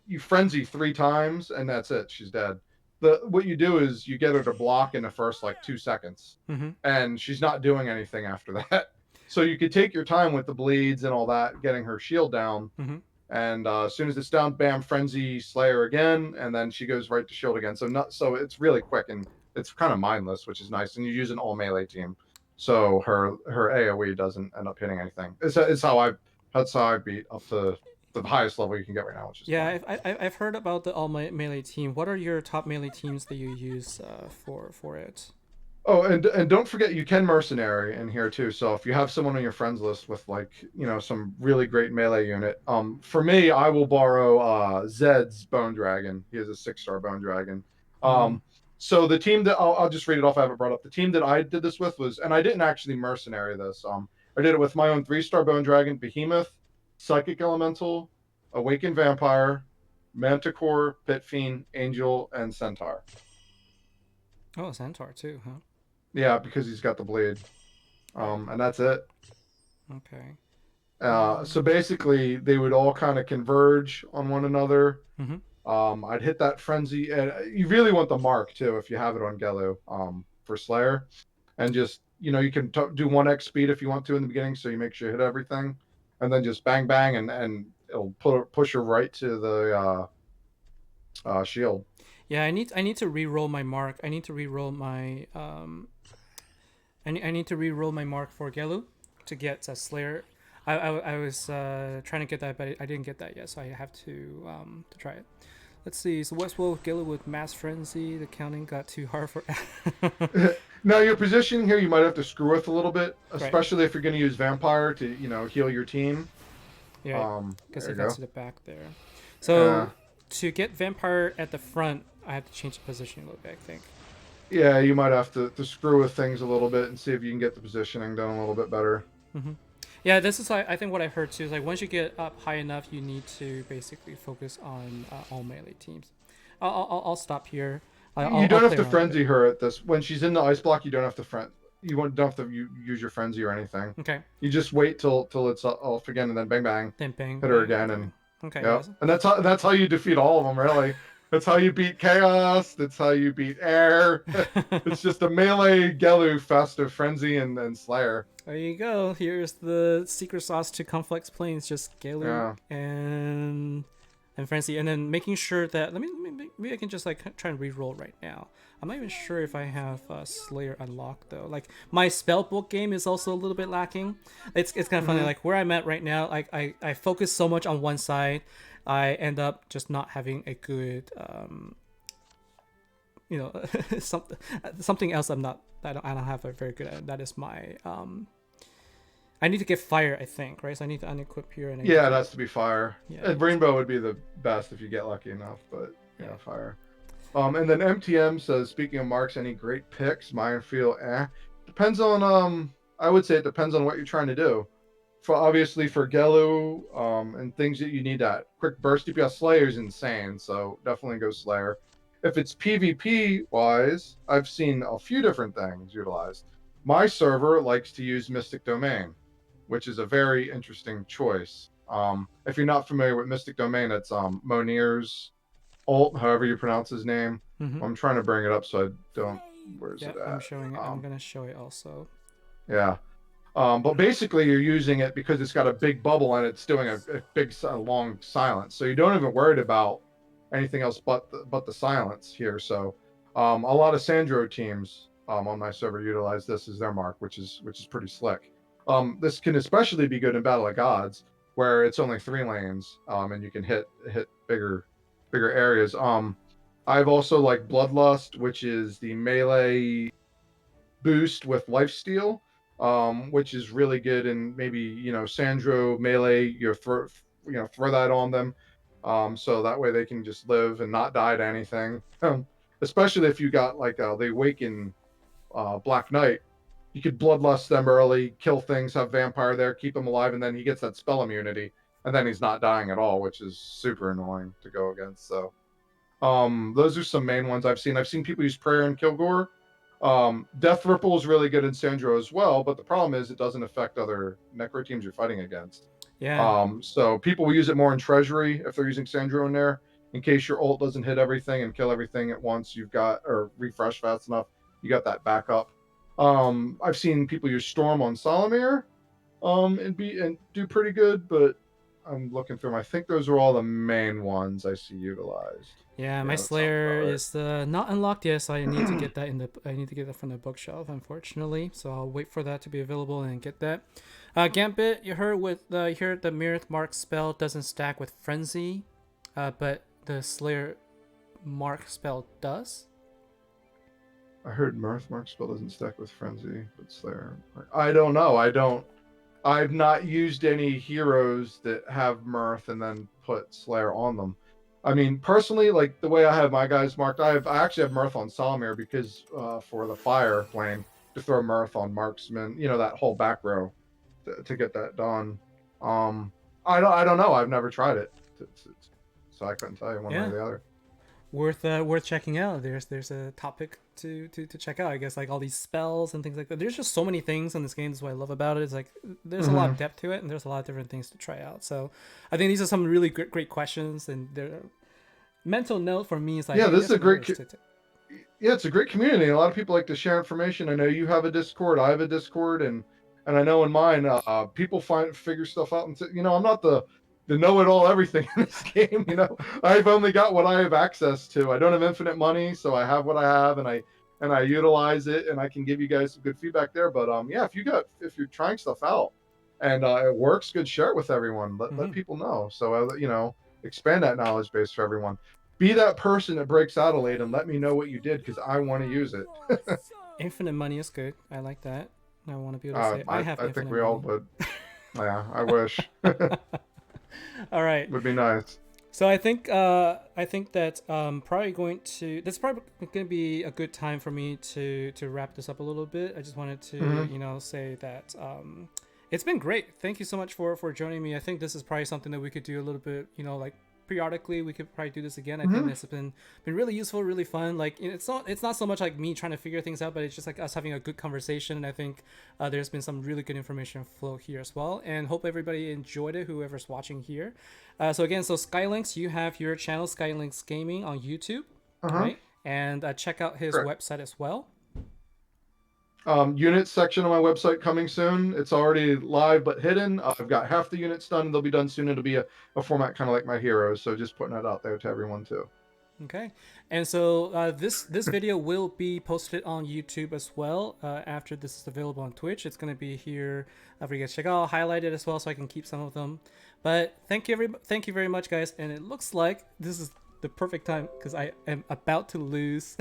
you frenzy 3 times and that's it. She's dead. The what you do is you get her to block in the first like 2 seconds, Mm-hmm. and she's not doing anything after that. So you could take your time with the bleeds and all that, getting her shield down, Mm-hmm. and as soon as it's down, bam, frenzy Slayer again, and then she goes right to shield again. So it's really quick and it's kind of mindless, which is nice. And you use an all melee team, so her AOE doesn't end up hitting anything. It's how I beat up to the highest level you can get right now, which is Yeah, 20. I've heard about the all melee team. What are your top melee teams that you use for it? Oh, and don't forget you can mercenary in here too. So if you have someone on your friends list with like some really great melee unit, for me I will borrow Zed's Bone Dragon. He has a 6-star Bone Dragon. Mm, So the team that I'll just read it off. I haven't brought up the team that I did this with was, and I didn't actually mercenary this. I did it with my own 3-star Bone Dragon, Behemoth, Psychic Elemental, Awakened Vampire, Manticore, Pit Fiend, Angel, and Centaur. oh, Centaur too, huh? Yeah, because he's got the blade. Right. And that's it. Okay. So basically, they would all kind of converge on one another. Mm-hmm. I'd hit that frenzy, and you really want the mark too if you have it on Gelu for Slayer, and just you can do 1x speed if you want to in the beginning, so you make sure you hit everything, and then just bang bang, and it'll push her right to the shield. Yeah, I need to re-roll my mark. I need to re-roll my I need to re-roll my mark for Gelu to get a Slayer. I was trying to get that, but I didn't get that yet, so I have to try it. Let's see. So Westworld Gelu with Mass Frenzy. The counting got too hard for. Now your position here, you might have to screw with a little bit, Right. especially if you're going to use Vampire to heal your team. Yeah, because There it you got go. to the back there. Uh, So to get Vampire at the front, I have to change the positioning a little bit, I think. yeah, you might have to screw with things a little bit and see if you can get the positioning done a little bit better. Mm-hmm. Yeah, this is I think what I heard too is like once you get up high enough, you need to basically focus on all melee teams. I'll stop here. You I'll don't have play to around with it. frenzy her at this when she's in the ice block. You don't have to don't have to use your frenzy or anything. Okay. You just wait till it's off again, and then bang bang, Then bang hit her bang. again, Okay. and Okay. yeah. Yes. And that's how you defeat all of them, really. That's how you beat chaos. That's how you beat air. It's just a melee Gelu fest of frenzy and Slayer. There you go. Here's the secret sauce to complex planes: just Galu Yeah. and Frenzy, and then making sure that maybe I can just like try and re-roll right now. I'm not even sure if I have Slayer unlocked though. Like my spellbook game is also a little bit lacking. It's kind of funny. Mm-hmm. Like where I'm at right now, like I focus so much on one side, I end up just not having a good you know something else. I don't have a very good at. That is my I need to get fire, I think, right? So I need to unequip here, and Yeah, it has to be fire. Yeah. Rainbow would be the best if you get lucky enough, but Yeah. fire. And then MTM says, speaking of marks, any great picks? Mine feel depends on I would say it depends on what you're trying to do. For obviously for Gelu, and things that you need that quick burst DPS, Slayer's insane, so definitely go Slayer. If it's PvP wise, I've seen a few different things utilized. My server likes to use Mystic Domain, which is a very interesting choice. If you're not familiar with Mystic Domain, it's Monir's ult, however you pronounce his name. Mm-hmm. I'm trying to bring it up so I don't. Where's Yeah, it at? I'm showing it. I'm gonna show it also. Yeah. But basically, you're using it because it's got a big bubble and it's doing a big, long silence. So you don't even worried about anything else but the silence here. So a lot of Sandro teams on my server utilize this as their mark, which is pretty slick. This can especially be good in Battle of Gods, where it's only 3 lanes, and you can hit bigger areas. I've also like Bloodlust, which is the melee boost with lifesteal, which is really good. And maybe Sandro melee, throw that on them, so that way they can just live and not die to anything. Especially if you got like the Awaken Black Knight, you could bloodlust them early, kill things, have vampire there, keep him alive, and then he gets that spell immunity, and then he's not dying at all, which is super annoying to go against. So those are some main ones I've seen. I've seen people use Prayer and Kilgore. Death Ripple is really good in Sandro as well, but the problem is it doesn't affect other Necro teams you're fighting against. Yeah. So people will use it more in Treasury if they're using Sandro in there, in case your ult doesn't hit everything and kill everything at once. You've got, or refresh fast enough, you got that backup. I've seen people use Storm on Solomir, and do pretty good, but I'm looking through them. I think those are all the main ones I see utilized. Yeah, my that sounds about Slayer right. is not unlocked yet, so I need to get that I need to get that from the bookshelf, unfortunately. So I'll wait for that to be available and get that. Gambit, you heard the Mirth Mark spell doesn't stack with Frenzy, but the Slayer Mark spell does. I heard Mirth Mark spell doesn't stack with Frenzy, but Slayer. I don't know. I've not used any heroes that have Mirth and then put Slayer on them. I mean, personally, like the way I have my guys marked, I actually have Mirth on Solomir because for the fire lane to throw Mirth on marksman, that whole back row to get that done. I don't know. I've never tried it, so I couldn't tell you one way or the other. Worth checking out. There's a topic to check out. I guess like all these spells and things like that. There's just so many things in this game. That's what I love about it. It's like there's a lot of depth to it, and there's a lot of different things to try out. So I think these are some really great questions, and they're mental note for me is like, yeah, hey, this is a great. Yeah, it's a great community. A lot of people like to share information. I know you have a Discord. I have a Discord, and I know in mine, people figure stuff out. And I'm not the know-it-all everything in this game. I've only got what I have access to. I don't have infinite money, so I have what I have, and I utilize it, and I can give you guys some good feedback there. But yeah, if you're trying stuff out and it works, good, share it with everyone. Let people know. So expand that knowledge base for everyone. Be that person that breaks out a late and let me know what you did because I want to use it. Infinite money is good. I like that. I want to be able to say I have I infinite think we money. all would. Yeah, I wish. All right. Would be nice. So I think that probably that's probably going to be a good time for me to wrap this up a little bit. I just wanted to say that it's been great. Thank you so much for joining me. I think this is probably something that we could do a little bit like periodically we could probably do this again. I think Hmm. this has been really useful, really fun. Like it's not so much like me trying to figure things out, but it's just like us having a good conversation. And I think there's been some really good information flow here as well. And hope everybody enjoyed it, whoever's watching here. So again, so Skylynx, you have your channel Skylynx Gaming on YouTube, Uh-huh. right? And check out his Correct. website as well. Units section on my website coming soon. It's already live but hidden. I've got half the units done. They'll be done soon. It'll be a format kind of like my heroes. So just putting that out there to everyone too. Okay, and so this video will be posted on YouTube as well after this is available on Twitch. It's gonna be here for you guys to check out. I'll highlight it as well so I can keep some of them. But thank you very much, guys. And it looks like this is the perfect time because I am about to lose.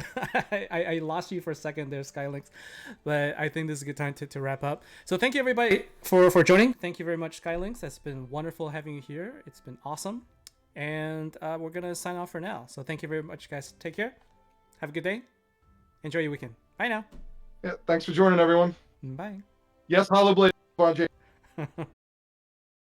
I lost you for a second there, Skylynx, but I think this is a good time to wrap up. So thank you everybody for joining. Thank you very much, Skylynx. It's been wonderful having you here. It's been awesome. And we're gonna sign off for now. So thank you very much, guys. Take care. Have a good day. Enjoy your weekend. Bye now. Yeah. Thanks for joining, everyone. Bye. Yes, Hollow Blade.